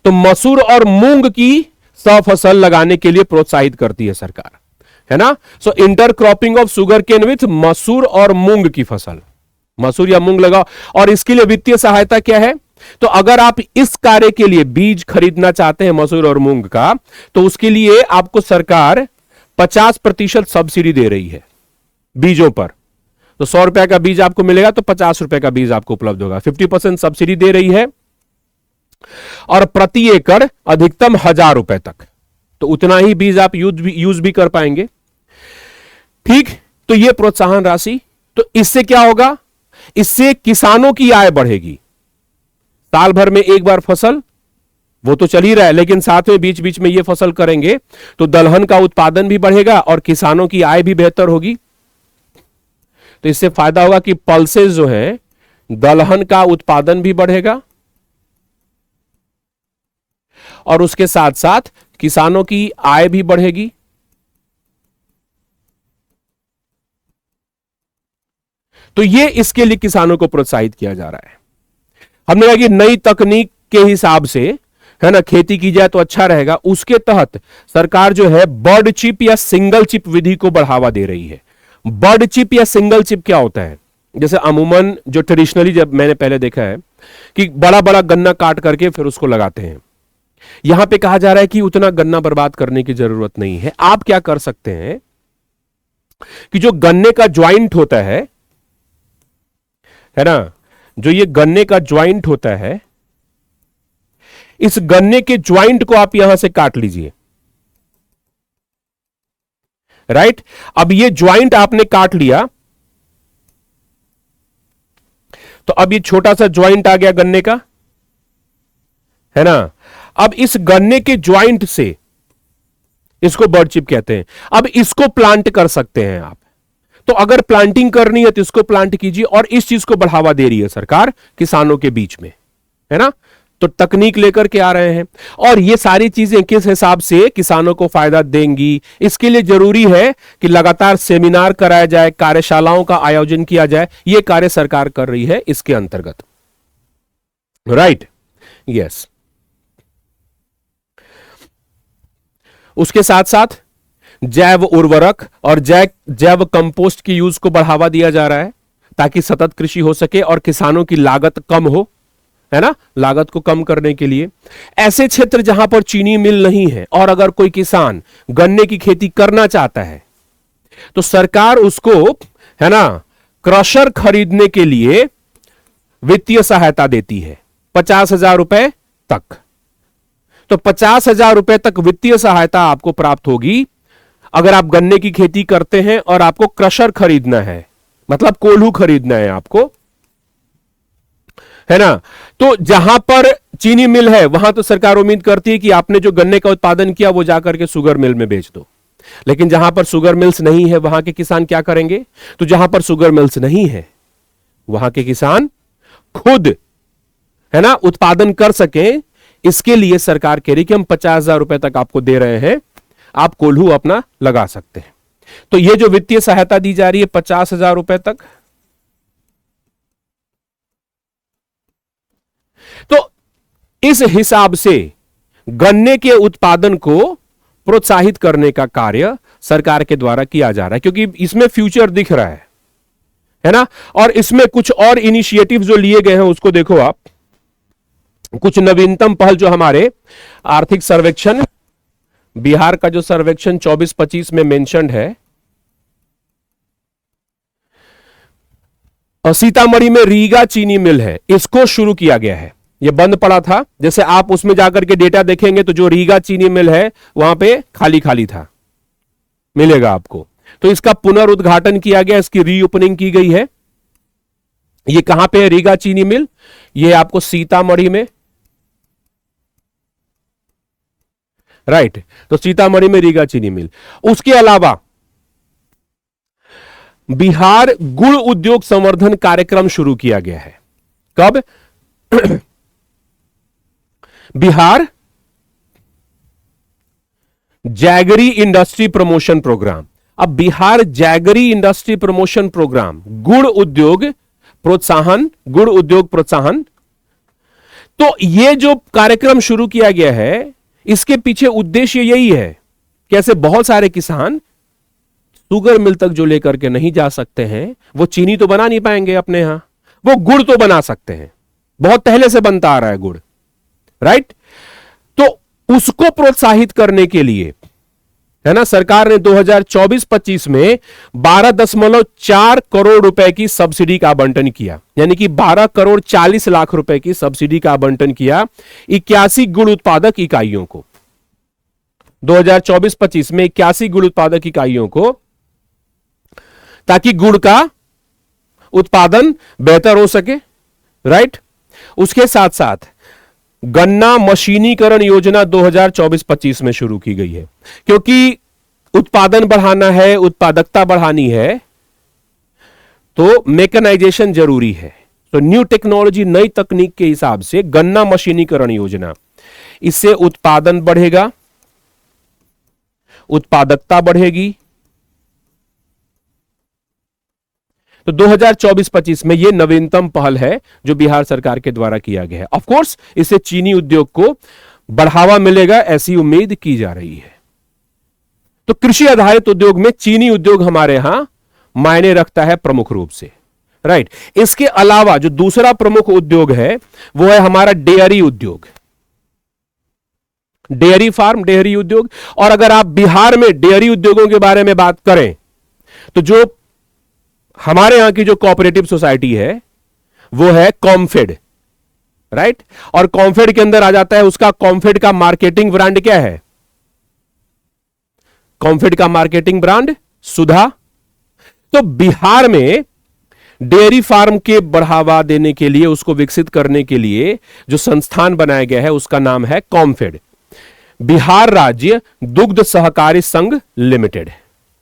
तो मसूर और मूंग की फसल लगाने के लिए प्रोत्साहित करती है सरकार, है ना। So intercropping of sugarcane with masoor और मूंग की फसल, मसूर या मूंग लगाओ। और इसके लिए वित्तीय सहायता क्या है, तो अगर आप इस कार्य के लिए बीज खरीदना चाहते हैं मसूर और मूंग का, तो उसके लिए आपको सरकार 50% सब्सिडी दे रही है बीजों पर। तो 100 रुपए का बीज आपको मिलेगा तो 50 रुपए का बीज आपको उपलब्ध होगा। 50% सब्सिडी दे रही है और प्रति एकड़ अधिकतम 1000 रुपए तक, तो उतना ही बीज आप यूज भी कर पाएंगे। ठीक, तो यह प्रोत्साहन राशि, तो इससे क्या होगा, इससे किसानों की आय बढ़ेगी। साल भर में एक बार फसल वो तो चल ही रहा है, लेकिन साथ में बीच बीच में ये फसल करेंगे तो दलहन का उत्पादन भी बढ़ेगा और किसानों की आय भी बेहतर होगी। तो इससे फायदा होगा कि पल्सेस जो है, दलहन का उत्पादन भी बढ़ेगा और उसके साथ साथ किसानों की आय भी बढ़ेगी। तो ये इसके लिए किसानों को प्रोत्साहित किया जा रहा है। हमने कहा कि नई तकनीक के हिसाब से है ना खेती की जाए तो अच्छा रहेगा, उसके तहत सरकार जो है बर्ड चिप या सिंगल चिप विधि को बढ़ावा दे रही है। बर्ड चिप या सिंगल चिप क्या होता है, जैसे अमूमन जो ट्रेडिशनली जब मैंने पहले देखा है कि बड़ा बड़ा गन्ना काट करके फिर उसको लगाते हैं, यहां पे कहा जा रहा है कि उतना गन्ना बर्बाद करने की जरूरत नहीं है। आप क्या कर सकते हैं कि जो गन्ने का ज्वाइंट होता है ना, जो ये गन्ने का ज्वाइंट होता है, इस गन्ने के ज्वाइंट को आप यहां से काट लीजिए। राइट, अब ये ज्वाइंट आपने काट लिया तो अब ये छोटा सा ज्वाइंट आ गया गन्ने का, है ना। अब इस गन्ने के ज्वाइंट से, इसको बर्ड चिप कहते हैं, अब इसको प्लांट कर सकते हैं आप। तो अगर प्लांटिंग करनी है तो इसको प्लांट कीजिए, और इस चीज को बढ़ावा दे रही है सरकार किसानों के बीच में, है ना। तो तकनीक लेकर के आ रहे हैं, और ये सारी चीजें किस हिसाब से किसानों को फायदा देंगी, इसके लिए जरूरी है कि लगातार सेमिनार कराया जाए, कार्यशालाओं का आयोजन किया जाए। यह कार्य सरकार कर रही है इसके अंतर्गत। Right, yes. उसके साथ साथ जैव उर्वरक और जैव कंपोस्ट की यूज को बढ़ावा दिया जा रहा है ताकि सतत कृषि हो सके और किसानों की लागत कम हो, है ना। लागत को कम करने के लिए ऐसे क्षेत्र जहां पर चीनी मिल नहीं है और अगर कोई किसान गन्ने की खेती करना चाहता है तो सरकार उसको, है ना, क्रशर खरीदने के लिए वित्तीय सहायता देती है 50,000 रुपए तक। तो 50,000 रुपए तक वित्तीय सहायता आपको प्राप्त होगी अगर आप गन्ने की खेती करते हैं और आपको क्रशर खरीदना है, मतलब कोल्हू खरीदना है आपको, है ना। तो जहां पर चीनी मिल है वहां तो सरकार उम्मीद करती है कि आपने जो गन्ने का उत्पादन किया वो जाकर के शुगर मिल में बेच दो। लेकिन जहां पर शुगर मिल्स नहीं है वहां के किसान क्या करेंगे, तो जहां पर शुगर मिल्स नहीं है वहां के किसान खुद, है ना, उत्पादन कर सके। इसके लिए सरकार कह रही कि हम 50,000 रुपए तक आपको दे रहे हैं, आप कोल्हू अपना लगा सकते हैं। तो ये जो वित्तीय सहायता दी जा रही है 50,000 रुपए तक, तो इस हिसाब से गन्ने के उत्पादन को प्रोत्साहित करने का कार्य सरकार के द्वारा किया जा रहा है, क्योंकि इसमें फ्यूचर दिख रहा है ना। और इसमें कुछ और इनिशिएटिव जो लिए गए हैं उसको देखो आप। कुछ नवीनतम पहल जो हमारे आर्थिक सर्वेक्षण बिहार का जो सर्वेक्षण 24-25 में मेंशन्ड है, सीतामढ़ी में रीगा चीनी मिल है, इसको शुरू किया गया है। ये बंद पड़ा था, जैसे आप उसमें जाकर के डेटा देखेंगे तो जो रीगा चीनी मिल है वहां पे खाली खाली था, मिलेगा आपको। तो इसका पुनरुद्घाटन किया गया, इसकी रीओपनिंग की गई है। ये कहां पे है रीगा चीनी मिल, ये आपको सीतामढ़ी में, राइट। तो सीतामढ़ी में रीगा चीनी मिल। उसके अलावा बिहार गुड़ उद्योग संवर्धन कार्यक्रम शुरू किया गया है। कब? Bihar jaggery industry promotion programme. अब Bihar jaggery industry promotion programme, गुड़ उद्योग प्रोत्साहन, गुड़ उद्योग प्रोत्साहन। तो यह जो कार्यक्रम शुरू किया गया है, इसके पीछे उद्देश्य यही है कि ऐसे बहुत सारे किसान शुगर मिल तक जो लेकर के नहीं जा सकते हैं, वो चीनी तो बना नहीं पाएंगे अपने यहां, वो गुड़ तो बना सकते हैं, बहुत पहले से बनता आ रहा है गुड़, राइट। तो उसको प्रोत्साहित करने के लिए है ना। सरकार ने 2024-25 में 12.4 करोड़ रुपए की सब्सिडी का आवंटन किया, यानी कि 12 करोड़ 40 लाख रुपए की सब्सिडी का आवंटन किया 81 गुड़ उत्पादक इकाइयों को। 2024-25 में 81 गुड़ उत्पादक इकाइयों को, ताकि गुड़ का उत्पादन बेहतर हो सके, राइट। उसके साथ साथ गन्ना मशीनीकरण योजना 2024-25 में शुरू की गई है, क्योंकि उत्पादन बढ़ाना है, उत्पादकता बढ़ानी है, तो मेकेनाइजेशन जरूरी है। तो न्यू टेक्नोलॉजी, नई तकनीक के हिसाब से गन्ना मशीनीकरण योजना, इससे उत्पादन बढ़ेगा, उत्पादकता बढ़ेगी। तो 2024-25 में यह नवीनतम पहल है जो बिहार सरकार के द्वारा किया गया है। ऑफ कोर्स इससे चीनी उद्योग को बढ़ावा मिलेगा, ऐसी उम्मीद की जा रही है। तो कृषि आधारित उद्योग में चीनी उद्योग हमारे यहां मायने रखता है प्रमुख रूप से, राइट। इसके अलावा जो दूसरा प्रमुख उद्योग है वो है हमारा डेयरी उद्योग, डेयरी फार्म, डेयरी उद्योग। और अगर आप बिहार में डेयरी उद्योगों के बारे में बात करें तो जो हमारे यहां की जो कोऑपरेटिव सोसाइटी है वो है कॉम्फेड, राइट। और कॉम्फेड के अंदर आ जाता है उसका, कॉम्फेड का मार्केटिंग ब्रांड क्या है? कॉम्फेड का मार्केटिंग ब्रांड सुधा। तो बिहार में डेयरी फार्म के बढ़ावा देने के लिए, उसको विकसित करने के लिए जो संस्थान बनाया गया है उसका नाम है कॉम्फेड, बिहार राज्य दुग्ध सहकारी संघ लिमिटेड।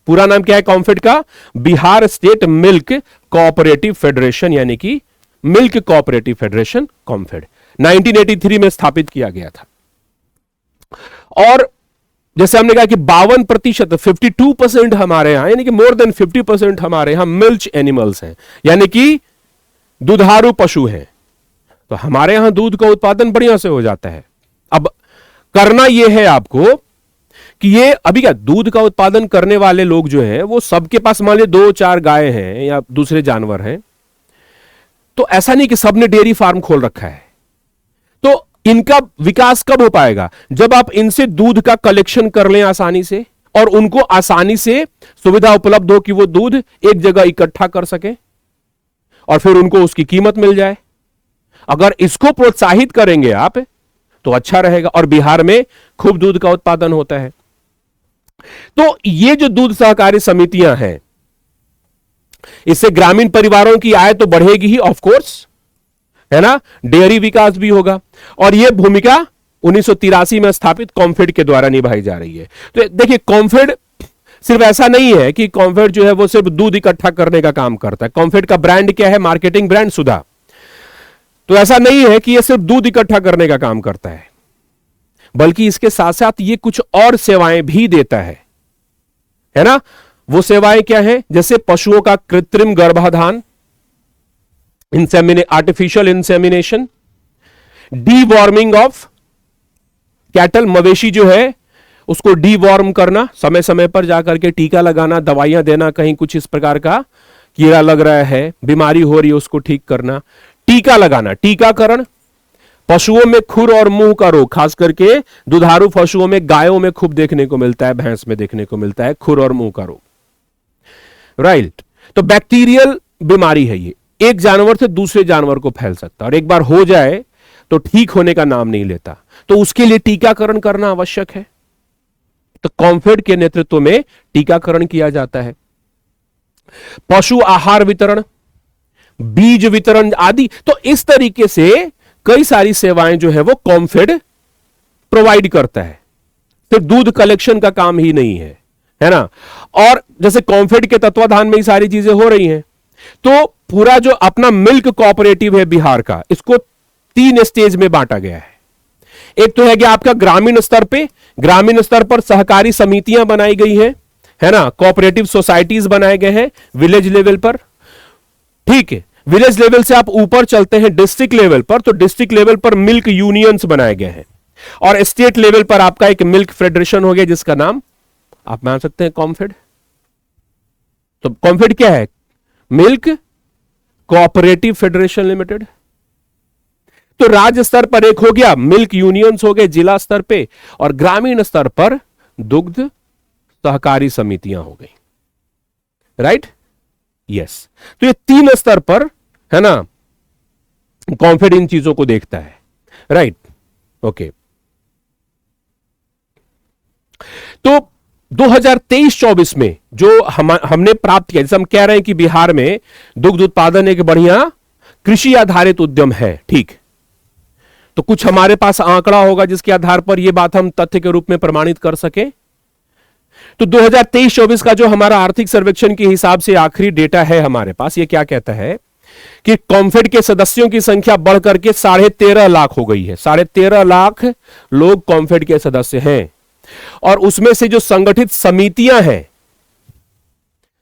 पूरा नाम क्या है कॉम्फेड का? Bihar state milk cooperative federation, यानी कि मिल्क कोऑपरेटिव फेडरेशन कॉम्फेड 1983 में स्थापित किया गया था। और जैसे हमने कहा कि 52%, 52% हमारे यहां, यानी कि मोर देन 50% हमारे यहां मिल्च एनिमल्स हैं, यानी कि दुधारू पशु हैं। तो हमारे यहां दूध का उत्पादन बढ़िया से हो जाता है। अब करना यह है आपको कि ये अभी क्या, दूध का उत्पादन करने वाले लोग जो हैं वो सबके पास मान लीजिए 2-4 गाय हैं या दूसरे जानवर हैं, तो ऐसा नहीं कि सबने डेयरी फार्म खोल रखा है। तो इनका विकास कब हो पाएगा? जब आप इनसे दूध का कलेक्शन कर लें आसानी से, और उनको आसानी से सुविधा उपलब्ध हो कि वो दूध एक जगह इकट्ठा कर सके और फिर उनको उसकी कीमत मिल जाए। अगर इसको प्रोत्साहित करेंगे आप तो अच्छा रहेगा। और बिहार में खूब दूध का उत्पादन होता है। तो ये जो दूध सहकारी समितियां हैं, इससे ग्रामीण परिवारों की आय तो बढ़ेगी ही, ऑफ कोर्स, है ना, डेयरी विकास भी होगा। और यह भूमिका 1983 में स्थापित कॉम्फेड के द्वारा निभाई जा रही है। तो देखिए, कॉम्फेड सिर्फ ऐसा नहीं है कि कॉम्फेड जो है वो सिर्फ दूध इकट्ठा करने का काम करता है। कॉम्फेड का ब्रांड क्या है? मार्केटिंग ब्रांड सुधा। तो ऐसा नहीं है कि यह सिर्फ दूध इकट्ठा करने का काम करता है, बल्कि इसके साथ साथ ये कुछ और सेवाएं भी देता है ना। वो सेवाएं क्या है? जैसे पशुओं का कृत्रिम गर्भाधान, artificial insemination, deworming of cattle, मवेशी जो है उसको डीवॉर्म करना, समय समय पर जाकर के टीका लगाना, दवाइयां देना, कहीं कुछ इस प्रकार का कीड़ा लग रहा है, बीमारी हो रही है, उसको ठीक करना, टीका लगाना, टीकाकरण। पशुओं में खुर और मुंह का रोग, खास करके दुधारू पशुओं में, गायों में खूब देखने को मिलता है, भैंस में देखने को मिलता है खुर और मुंह का रोग, राइट। तो बैक्टीरियल बीमारी है ये, एक जानवर से दूसरे जानवर को फैल सकता है, और एक बार हो जाए तो ठीक होने का नाम नहीं लेता। तो उसके लिए टीकाकरण करना आवश्यक है। तो कॉम्फेड के नेतृत्व में टीकाकरण किया जाता है। पशु आहार वितरण, बीज वितरण आदि। तो इस तरीके से कई सारी सेवाएं जो है वो कॉम्फेड प्रोवाइड करता है। सिर्फ दूध कलेक्शन का काम ही नहीं है ना। और जैसे कॉम्फेड के तत्वाधान में ही सारी चीजें हो रही हैं, तो पूरा जो अपना मिल्क कोऑपरेटिव है बिहार का, इसको 3 स्टेज में बांटा गया है। एक तो है कि आपका ग्रामीण स्तर पे, ग्रामीण स्तर पर सहकारी समितियां बनाई गई हैं, है ना, कोऑपरेटिव सोसाइटीज बनाए गए हैं विलेज लेवल पर, ठीक है। विलेज लेवल से आप ऊपर चलते हैं डिस्ट्रिक्ट लेवल पर, तो डिस्ट्रिक्ट लेवल पर मिल्क यूनियंस बनाए गए हैं, और स्टेट लेवल पर आपका एक मिल्क फेडरेशन हो गया जिसका नाम आप मान सकते हैं कॉम्फेड। तो कॉम्फेड क्या है? Milk cooperative federation limited. तो राज्य स्तर पर एक हो गया, मिल्क यूनियंस हो गए जिला स्तर पे, और ग्रामीण स्तर पर दुग्ध सहकारी समितियां हो गई, राइट, यस। तो ये 3 स्तर पर, है ना, कॉम्फेड इन चीजों को देखता है, राइट, ओके। तो 2023-24 में जो हमने प्राप्त किया, जैसे हम कह रहे हैं कि बिहार में दुग्ध उत्पादन एक बढ़िया कृषि आधारित उद्यम है, ठीक, तो कुछ हमारे पास आंकड़ा होगा जिसके आधार पर यह बात हम तथ्य के रूप में प्रमाणित कर सके। तो 2023-24 का जो हमारा आर्थिक सर्वेक्षण के हिसाब से आखिरी डेटा है हमारे पास, ये क्या कहता है कि कॉम्फेड के सदस्यों की संख्या बढ़कर के 13.5 लाख हो गई है। 13.5 लाख लोग कॉम्फेड के सदस्य हैं, और उसमें से जो संगठित समितियां हैं,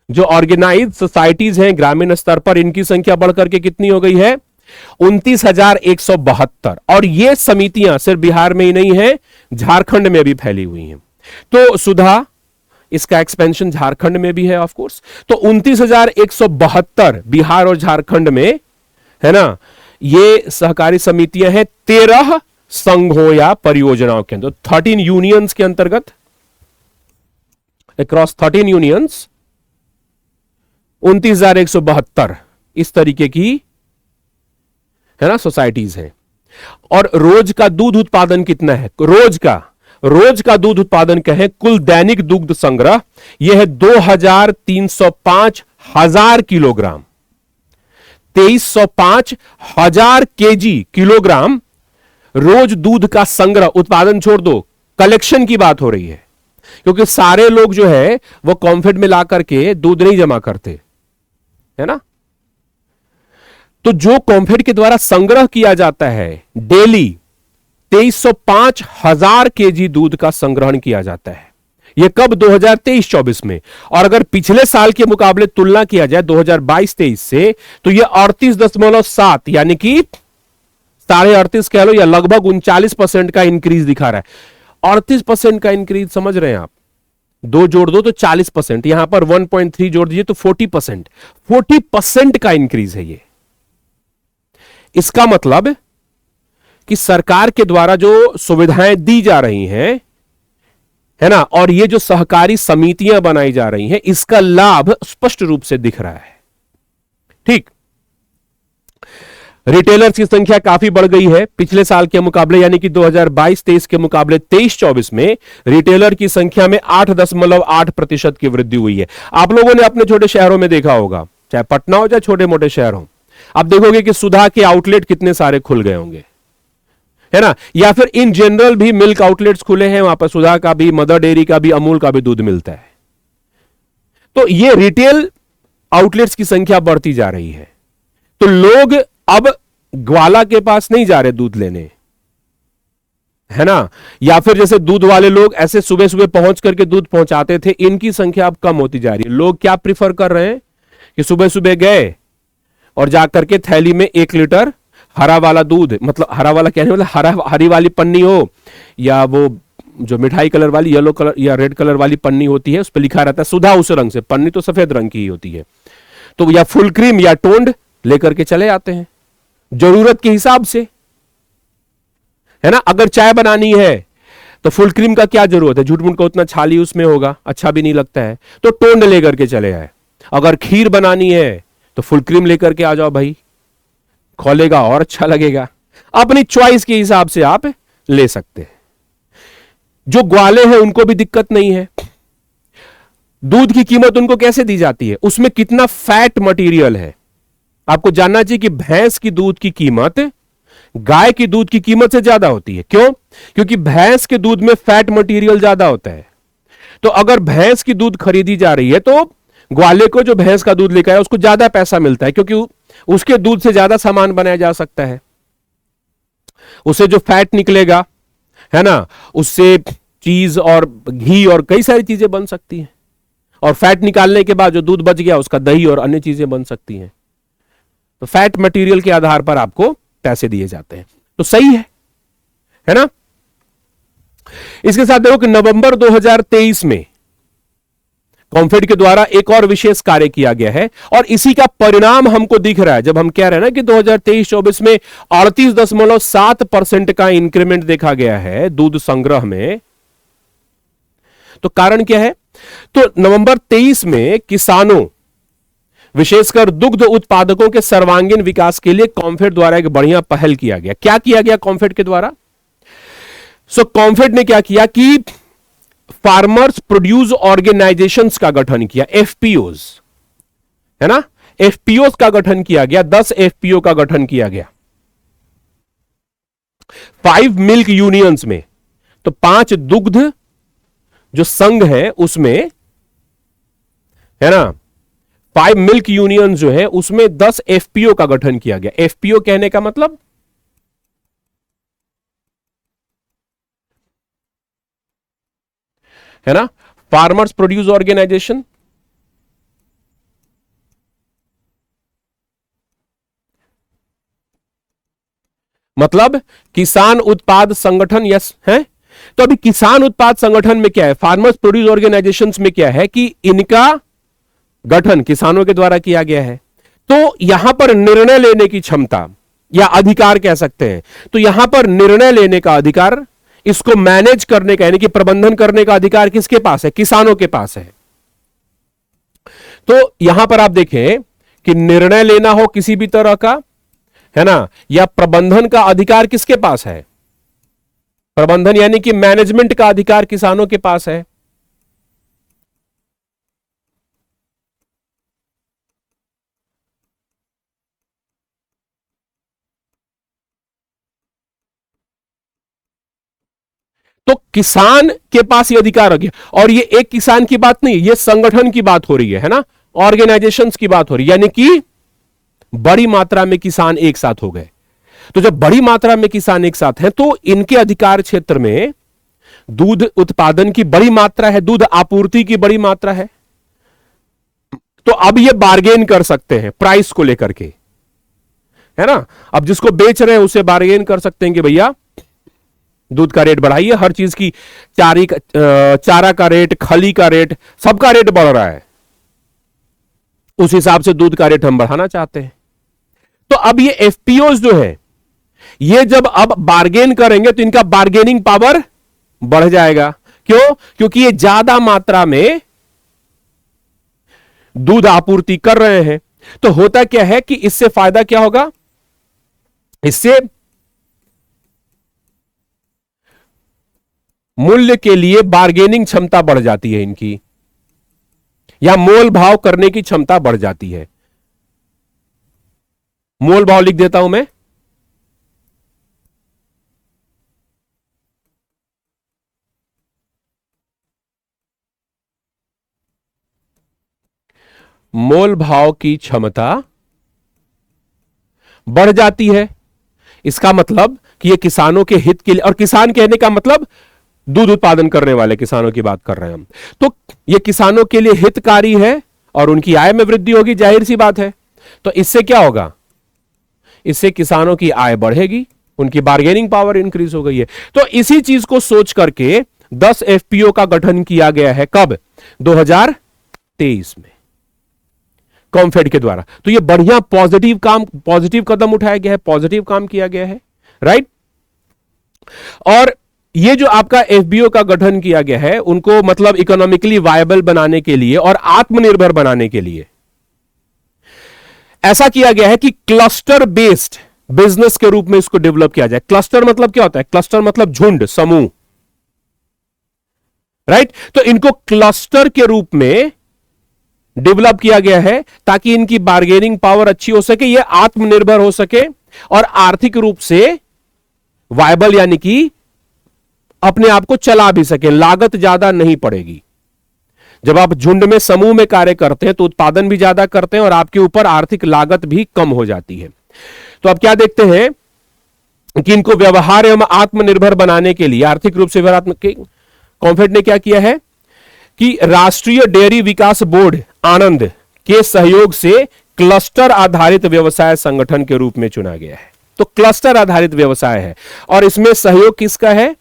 जो ऑर्गेनाइज सोसाइटीज हैं ग्रामीण स्तर पर, इनकी संख्या बढ़कर के कितनी हो गई है? 29,172। और ये समितियां सिर्फ बिहार में ही नहीं है, झारखंड में भी फैली हुई हैं। तो सुधा, इसका एक्सपेंशन झारखंड में भी है ऑफ कोर्स। तो 29,172 बिहार और झारखंड में, है ना, ये सहकारी समितियां हैं 13 संघों या परियोजनाओं के अंदर, 13 यूनियंस के अंतर्गत, अक्रॉस 13 यूनियंस 29,172 इस तरीके की, है ना, सोसाइटीज हैं। और रोज का दूध उत्पादन कितना है? रोज का दूध उत्पादन कहें, कुल दैनिक दुग्ध संग्रह यह है 2,305,000 किलोग्राम, 2,305,000 किलोग्राम रोज दूध का संग्रह। उत्पादन छोड़ दो, कलेक्शन की बात हो रही है, क्योंकि सारे लोग जो है वो कॉम्फेड में ला करके दूध नहीं जमा करते, है ना। तो जो कॉम्फेड के द्वारा संग्रह किया जाता है डेली, 2,305,000 केजी दूध का संग्रहण किया जाता है। यह कब? 2023-24 में। और अगर पिछले साल के मुकाबले तुलना किया जाए 2022-23 से, तो यह 38.7 यानी कि 38.5 कह लो, या लगभग 39% का इंक्रीज दिखा रहा है। 38% का इंक्रीज समझ रहे हैं आप? 2 जोड़ दो तो 40%, यहां पर 1.3 जोड़ दीजिए तो 40% का इंक्रीज है ये। इसका मतलब कि सरकार के द्वारा जो सुविधाएं दी जा रही हैं, है ना, और ये जो सहकारी समितियां बनाई जा रही हैं, इसका लाभ स्पष्ट रूप से दिख रहा है, ठीक। रिटेलर्स की संख्या काफी बढ़ गई है पिछले साल के मुकाबले, यानी कि 2022-23 के मुकाबले 23-24 में रिटेलर की संख्या में 8.8% की वृद्धि हुई है। आप लोगों ने अपने छोटे शहरों में देखा होगा, चाहे पटना हो चाहे छोटे मोटे शहर हो, आप देखोगे कि सुधा के आउटलेट कितने सारे खुल गए होंगे, है ना, या फिर इन जनरल भी मिल्क आउटलेट्स खुले हैं, वहां पर सुधा का भी, मदर डेयरी का भी, अमूल का भी दूध मिलता है। तो ये रिटेल आउटलेट्स की संख्या बढ़ती जा रही है। तो लोग अब ग्वाला के पास नहीं जा रहे दूध लेने, है ना, या फिर जैसे दूध वाले लोग ऐसे सुबह सुबह पहुंच करके दूध पहुंचाते थे, इनकी संख्या अब कम होती जा रही है। लोग क्या प्रिफर कर रहे हैं कि सुबह सुबह गए और जाकर के थैली में 1 लीटर हरा वाला दूध, मतलब हरा वाला कहने वाला हरी वाली पन्नी हो, या वो जो मिठाई कलर वाली येलो कलर या रेड कलर वाली पन्नी होती है, उस पर लिखा रहता है सुधा उस रंग से, पन्नी तो सफेद रंग की ही होती है, तो या फुल क्रीम या टोंड लेकर के चले आते हैं जरूरत के हिसाब से, है ना। अगर चाय बनानी है तो फुल क्रीम का क्या जरूरत है, झूठ मूठ का उतना छाली उसमें होगा, अच्छा भी नहीं लगता है, तो टोंड लेकर के चले आए। अगर खीर बनानी है तो फुल क्रीम लेकर के आ जाओ भाई, खोलेगा और अच्छा लगेगा। अपनी चॉइस के हिसाब से आप ले सकते हैं। जो ग्वाले हैं उनको भी दिक्कत नहीं है। दूध की कीमत उनको कैसे दी जाती है, उसमें कितना फैट मटेरियल है। आपको जानना चाहिए कि भैंस की दूध की कीमत गाय की दूध की कीमत से ज्यादा होती है। क्यों? क्योंकि भैंस के दूध में फैट मटेरियल ज्यादा होता है। तो अगर भैंस की दूध खरीदी जा रही है तो ग्वाले को, जो भैंस का दूध लेकर आया, उसको ज्यादा पैसा मिलता है, क्योंकि उसके दूध से ज्यादा सामान बनाया जा सकता है। उससे जो फैट निकलेगा, है ना, उससे चीज और घी और कई सारी चीजें बन सकती हैं। और फैट निकालने के बाद जो दूध बच गया उसका दही और अन्य चीजें बन सकती हैं। तो फैट मटेरियल के आधार पर आपको पैसे दिए जाते हैं, तो सही है ना। इसके साथ देखो कि नवंबर 2023 में कॉम्फेड के द्वारा एक और विशेष कार्य किया गया है, और इसी का परिणाम हमको दिख रहा है। जब हम कह रहे हैं ना कि 2023-24 में 38.7% का इंक्रीमेंट देखा गया है दूध संग्रह में, तो कारण क्या है तो नवंबर 23 में किसानों, विशेषकर दुग्ध उत्पादकों के सर्वांगीण विकास के लिए कॉम्फेड द्वारा एक बढ़िया पहल किया गया। क्या किया गया कॉम्फेड के द्वारा? कॉम्फेड ने क्या किया कि फार्मर्स प्रोड्यूस ऑर्गेनाइजेशंस का गठन किया, एफपीओज, है ना, एफपीओ का गठन किया गया, 10 एफपीओ का गठन किया गया 5 मिल्क यूनियंस में। तो 5 दुग्ध जो संघ है उसमें, है ना, 5 मिल्क यूनियन जो है उसमें 10 एफपीओ का गठन किया गया। एफपीओ कहने का मतलब है ना, फार्मर्स प्रोड्यूस ऑर्गेनाइजेशन। मतलब किसान उत्पाद संगठन, यस है। तो अभी किसान उत्पाद संगठन में क्या है, फार्मर्स प्रोड्यूस ऑर्गेनाइजेशंस में क्या है कि इनका गठन किसानों के द्वारा किया गया है। तो यहां पर निर्णय लेने की क्षमता या अधिकार कह सकते हैं। तो यहां पर निर्णय लेने का अधिकार, इसको मैनेज करने का यानी कि प्रबंधन करने का अधिकार किसके पास है? किसानों के पास है। तो यहां पर आप देखें कि निर्णय लेना हो किसी भी तरह का, है ना, या प्रबंधन का अधिकार किसके पास है? प्रबंधन यानी कि मैनेजमेंट का अधिकार किसानों के पास है। तो किसान के पास ये अधिकार हो गया। और ये एक किसान की बात नहीं, ये संगठन की बात हो रही है ना, ऑर्गेनाइजेशंस की बात हो रही है, यानी कि बड़ी मात्रा में किसान एक साथ हो गए। तो जब बड़ी मात्रा में किसान एक साथ हैं तो इनके अधिकार क्षेत्र में दूध उत्पादन की बड़ी मात्रा है, दूध आपूर्ति की बड़ी मात्रा है। तो अब ये बार्गेन कर सकते हैं प्राइस को लेकर के, है ना। अब जिसको बेच रहे हैं उसे बार्गेन कर सकते हैं कि भैया दूध का रेट बढ़ाइए, हर चीज की चारा का रेट, खली का रेट, सबका रेट बढ़ रहा है, उस हिसाब से दूध का रेट हम बढ़ाना चाहते हैं। तो अब ये एफपीओज जो है ये जब अब बार्गेन करेंगे तो इनका बार्गेनिंग पावर बढ़ जाएगा। क्यों? क्योंकि ये ज्यादा मात्रा में दूध आपूर्ति कर रहे हैं। तो होता क्या है कि इससे फायदा क्या होगा? इससे मूल्य के लिए बार्गेनिंग क्षमता बढ़ जाती है इनकी, या मोल भाव करने की क्षमता बढ़ जाती है। मोल भाव लिख देता हूं मैं, मोल भाव की क्षमता बढ़ जाती है। इसका मतलब कि ये किसानों के हित के लिए, और किसान कहने का मतलब दूध उत्पादन करने वाले किसानों की बात कर रहे हैं हम, तो ये किसानों के लिए हितकारी है और उनकी आय में वृद्धि होगी, जाहिर सी बात है। तो इससे क्या होगा? इससे किसानों की आय बढ़ेगी, उनकी बार्गेनिंग पावर इंक्रीज हो गई है। तो इसी चीज को सोच करके 10 एफपीओ का गठन किया गया है। कब? 2023 में कॉम्फेड के द्वारा। तो ये बढ़िया पॉजिटिव कदम उठाया गया है, पॉजिटिव काम किया गया है, राइट। और ये जो आपका एफबीओ का गठन किया गया है उनको मतलब इकोनॉमिकली वायबल बनाने के लिए और आत्मनिर्भर बनाने के लिए ऐसा किया गया है कि क्लस्टर बेस्ड बिजनेस के रूप में इसको डेवलप किया जाए। क्लस्टर मतलब क्या होता है? क्लस्टर मतलब झुंड, समूह, राइट। तो इनको क्लस्टर के रूप में डेवलप किया गया है ताकि इनकी बार्गेनिंग पावर अच्छी हो सके, ये आत्मनिर्भर हो सके और आर्थिक रूप से वायबल यानी कि अपने आप को चला भी सके, लागत ज्यादा नहीं पड़ेगी। जब आप झुंड में, समूह में कार्य करते हैं तो उत्पादन भी ज्यादा करते हैं और आपके ऊपर आर्थिक लागत भी कम हो जाती है। तो अब क्या देखते हैं कि इनको व्यवहार एवं आत्मनिर्भर बनाने के लिए, आर्थिक रूप से कॉम्फेड ने क्या किया है कि राष्ट्रीय डेयरी विकास बोर्ड आनंद के सहयोग से क्लस्टर आधारित व्यवसाय संगठन के रूप में चुना गया है। तो क्लस्टर आधारित व्यवसाय है और इसमें सहयोग किसका है?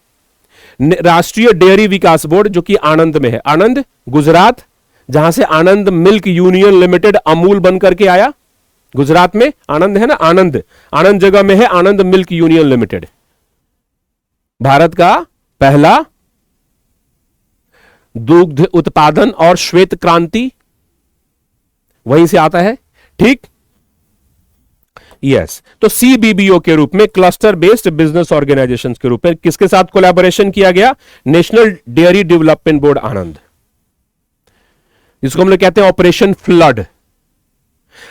राष्ट्रीय डेयरी विकास बोर्ड, जो कि आनंद में है। आनंद गुजरात, जहां से आनंद मिल्क यूनियन लिमिटेड अमूल बनकर के आया। गुजरात में आनंद है ना, आनंद जगह में है आनंद मिल्क यूनियन लिमिटेड। भारत का पहला दुग्ध उत्पादन और श्वेत क्रांति वहीं से आता है, ठीक। यस, तो सीबीबीओ के रूप में, क्लस्टर बेस्ड बिजनेस ऑर्गेनाइजेशन के रूप में किसके साथ कोलैबोरेशन किया गया? नेशनल डेयरी डेवलपमेंट बोर्ड आनंद, जिसको हम लोग कहते हैं ऑपरेशन फ्लड।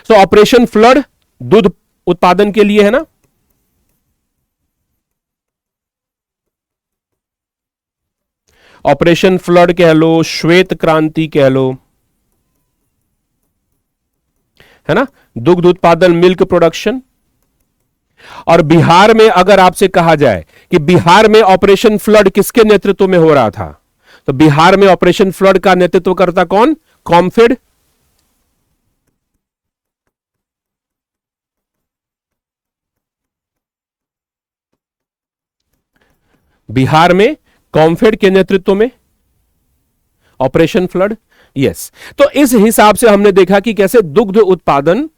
सो ऑपरेशन फ्लड दूध उत्पादन के लिए है ना, ऑपरेशन फ्लड कह लो, श्वेत क्रांति कह लो, है ना, दुग्ध उत्पादन, मिल्क प्रोडक्शन। और बिहार में अगर आपसे कहा जाए कि बिहार में ऑपरेशन फ्लड किसके नेतृत्व में हो रहा था, तो बिहार में ऑपरेशन फ्लड का नेतृत्व करता कौन? कॉमफेड। बिहार में कॉमफेड के नेतृत्व में ऑपरेशन फ्लड। यस, तो इस हिसाब से हमने देखा कि कैसे दुग्ध उत्पादन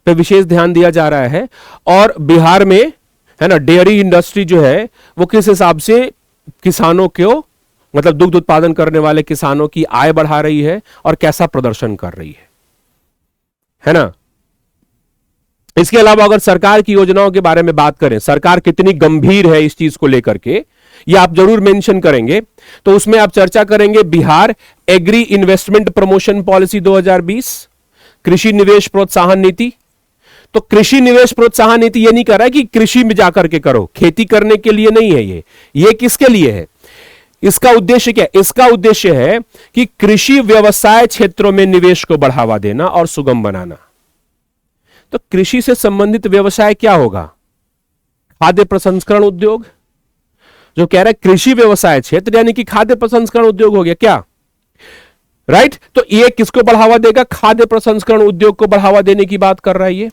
पे विशेष ध्यान दिया जा रहा है, और बिहार में, है ना, डेयरी इंडस्ट्री जो है वो किस हिसाब से किसानों को, मतलब दुग्ध उत्पादन करने वाले किसानों की आय बढ़ा रही है और कैसा प्रदर्शन कर रही है ना। इसके अलावा अगर सरकार की योजनाओं के बारे में बात करें, सरकार कितनी गंभीर है इस चीज को लेकर के, ये आप जरूर मेंशन करेंगे, तो उसमें आप चर्चा करेंगे Bihar agri investment promotion policy 2020, कृषि निवेश प्रोत्साहन नीति। तो कृषि निवेश प्रोत्साहन नीति ये नहीं कर रहा है कि कृषि में जाकर के करो, खेती करने के लिए नहीं है ये किसके लिए है? इसका उद्देश्य क्या है? इसका उद्देश्य है कि कृषि व्यवसाय क्षेत्रों में निवेश को बढ़ावा देना और सुगम बनाना। तो कृषि से संबंधित व्यवसाय क्या होगा? खाद्य प्रसंस्करण उद्योग, जो कह रहा है कृषि व्यवसाय क्षेत्र यानी कि खाद्य प्रसंस्करण उद्योग हो गया क्या, राइट? तो ये किसको बढ़ावा देगा? खाद्य प्रसंस्करण उद्योग को बढ़ावा देने की बात कर रहा है ये।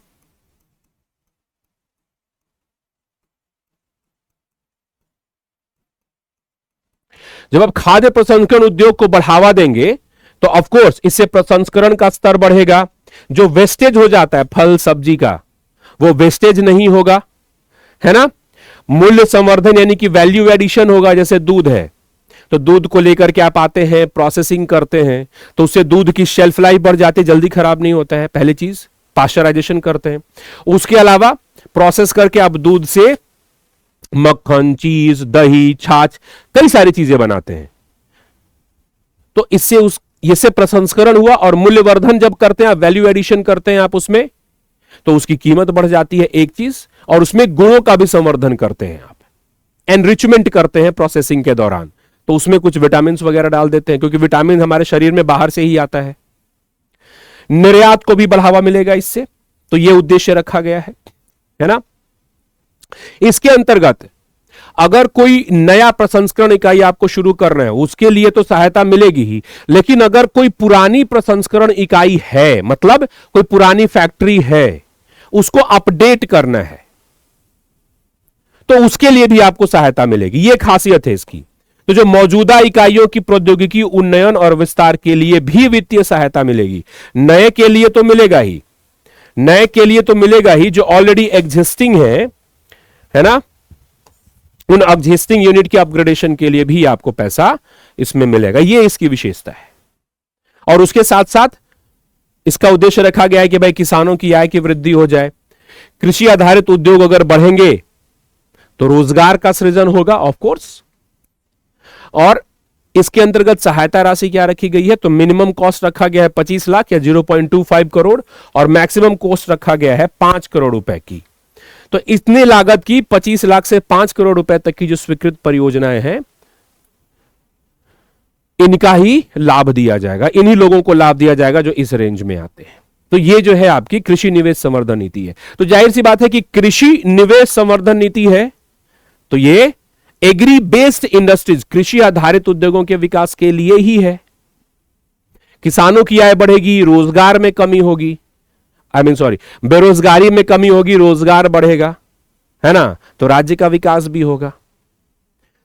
जब आप खाद्य प्रसंस्करण उद्योग को बढ़ावा देंगे तो ऑफ कोर्स इससे प्रसंस्करण का स्तर बढ़ेगा, जो वेस्टेज हो जाता है फल सब्जी का वो वेस्टेज नहीं होगा, है ना। मूल्य संवर्धन यानी कि वैल्यू एडिशन होगा, जैसे दूध है तो दूध को लेकर के आप आते हैं, प्रोसेसिंग करते हैं, तो उससे दूध की शेल्फ लाइफ बढ़ जाती है, जल्दी खराब नहीं होता है, पहली चीज। पाश्चराइजेशन करते हैं, उसके अलावा प्रोसेस करके आप दूध से मक्खन, चीज, दही, छाछ, कई सारी चीजें बनाते हैं। तो इससे प्रसंस्करण हुआ, और मूल्यवर्धन जब करते हैं आप, वैल्यू एडिशन करते हैं आप उसमें, तो उसकी कीमत बढ़ जाती है, एक चीज। और उसमें गुणों का भी संवर्धन करते हैं आप, एनरिचमेंट करते हैं प्रोसेसिंग के दौरान, तो उसमें कुछ विटामिन वगैरह डाल देते हैं, क्योंकि विटामिन हमारे शरीर में बाहर से ही आता है। निर्यात को भी बढ़ावा मिलेगा इससे, तो यह उद्देश्य रखा गया है ना। इसके अंतर्गत अगर कोई नया प्रसंस्करण इकाई आपको शुरू करना है, उसके लिए तो सहायता मिलेगी ही, लेकिन अगर कोई पुरानी प्रसंस्करण इकाई है, मतलब कोई पुरानी फैक्ट्री है, उसको अपडेट करना है, तो उसके लिए भी आपको सहायता मिलेगी। यह खासियत है इसकी। तो जो मौजूदा इकाइयों की प्रौद्योगिकी उन्नयन और विस्तार के लिए भी वित्तीय सहायता मिलेगी। नए के लिए तो मिलेगा ही, नए के लिए तो मिलेगा ही, जो ऑलरेडी एग्जिस्टिंग है ना, उन एग्जिस्टिंग यूनिट के अपग्रेडेशन के लिए भी आपको पैसा इसमें मिलेगा। यह इसकी विशेषता है। और उसके साथ साथ इसका उद्देश्य रखा गया है कि भाई किसानों की आय की वृद्धि हो जाए। कृषि आधारित उद्योग अगर बढ़ेंगे तो रोजगार का सृजन होगा ऑफ कोर्स। और इसके अंतर्गत सहायता राशि क्या रखी गई है? तो मिनिमम कॉस्ट रखा गया है 25 लाख या 0.25 करोड़, और मैक्सिमम कॉस्ट रखा गया है 5 करोड़ रुपए की। तो इतनी लागत की 25 लाख से 5 करोड़ रुपए तक की जो स्वीकृत परियोजनाएं हैं, इनका ही लाभ दिया जाएगा, इन्हीं लोगों को लाभ दिया जाएगा जो इस रेंज में आते हैं। तो ये जो है आपकी कृषि निवेश संवर्धन नीति है। तो जाहिर सी बात है कि कृषि निवेश संवर्धन नीति है, तो ये एग्री बेस्ड इंडस्ट्रीज, कृषि आधारित उद्योगों के विकास के लिए ही है। किसानों की आय बढ़ेगी, रोजगार में कमी होगी, बेरोजगारी में कमी होगी, रोजगार बढ़ेगा, है ना, तो राज्य का विकास भी होगा।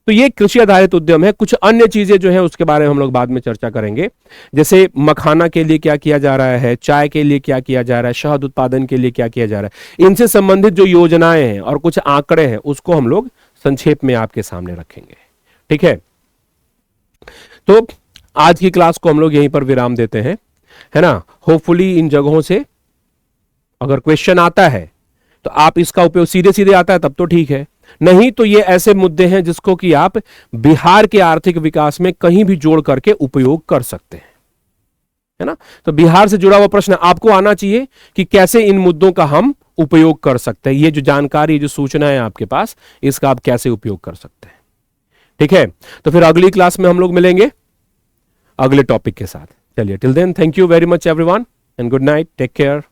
तो ये कृषि आधारित उद्यम है। कुछ अन्य चीजें जो है उसके बारे में हम लोग बाद में चर्चा करेंगे, जैसे मखाना के लिए क्या किया जा रहा है, चाय के लिए क्या किया जा रहा है, शहद उत्पादन के लिए क्या किया जा रहा है। इनसे संबंधित जो योजनाएं हैं और कुछ आंकड़े हैं उसको हम लोग संक्षेप में आपके सामने रखेंगे, ठीक है। तो आज की क्लास को हम लोग यहीं पर विराम देते हैं, है ना। होपफुली इन जगहों से अगर क्वेश्चन आता है तो आप इसका उपयोग, सीधे सीधे आता है तब तो ठीक है, नहीं तो ये ऐसे मुद्दे हैं जिसको कि आप बिहार के आर्थिक विकास में कहीं भी जोड़ करके उपयोग कर सकते हैं, है ना। तो बिहार से जुड़ा हुआ प्रश्न आपको आना चाहिए कि कैसे इन मुद्दों का हम उपयोग कर सकते हैं। ये जो जानकारी, जो सूचना है आपके पास, इसका आप कैसे उपयोग कर सकते हैं। ठीक है, तो फिर अगली क्लास में हम लोग मिलेंगे अगले टॉपिक के साथ। चलिए, till then thank you very much everyone and good night, take care.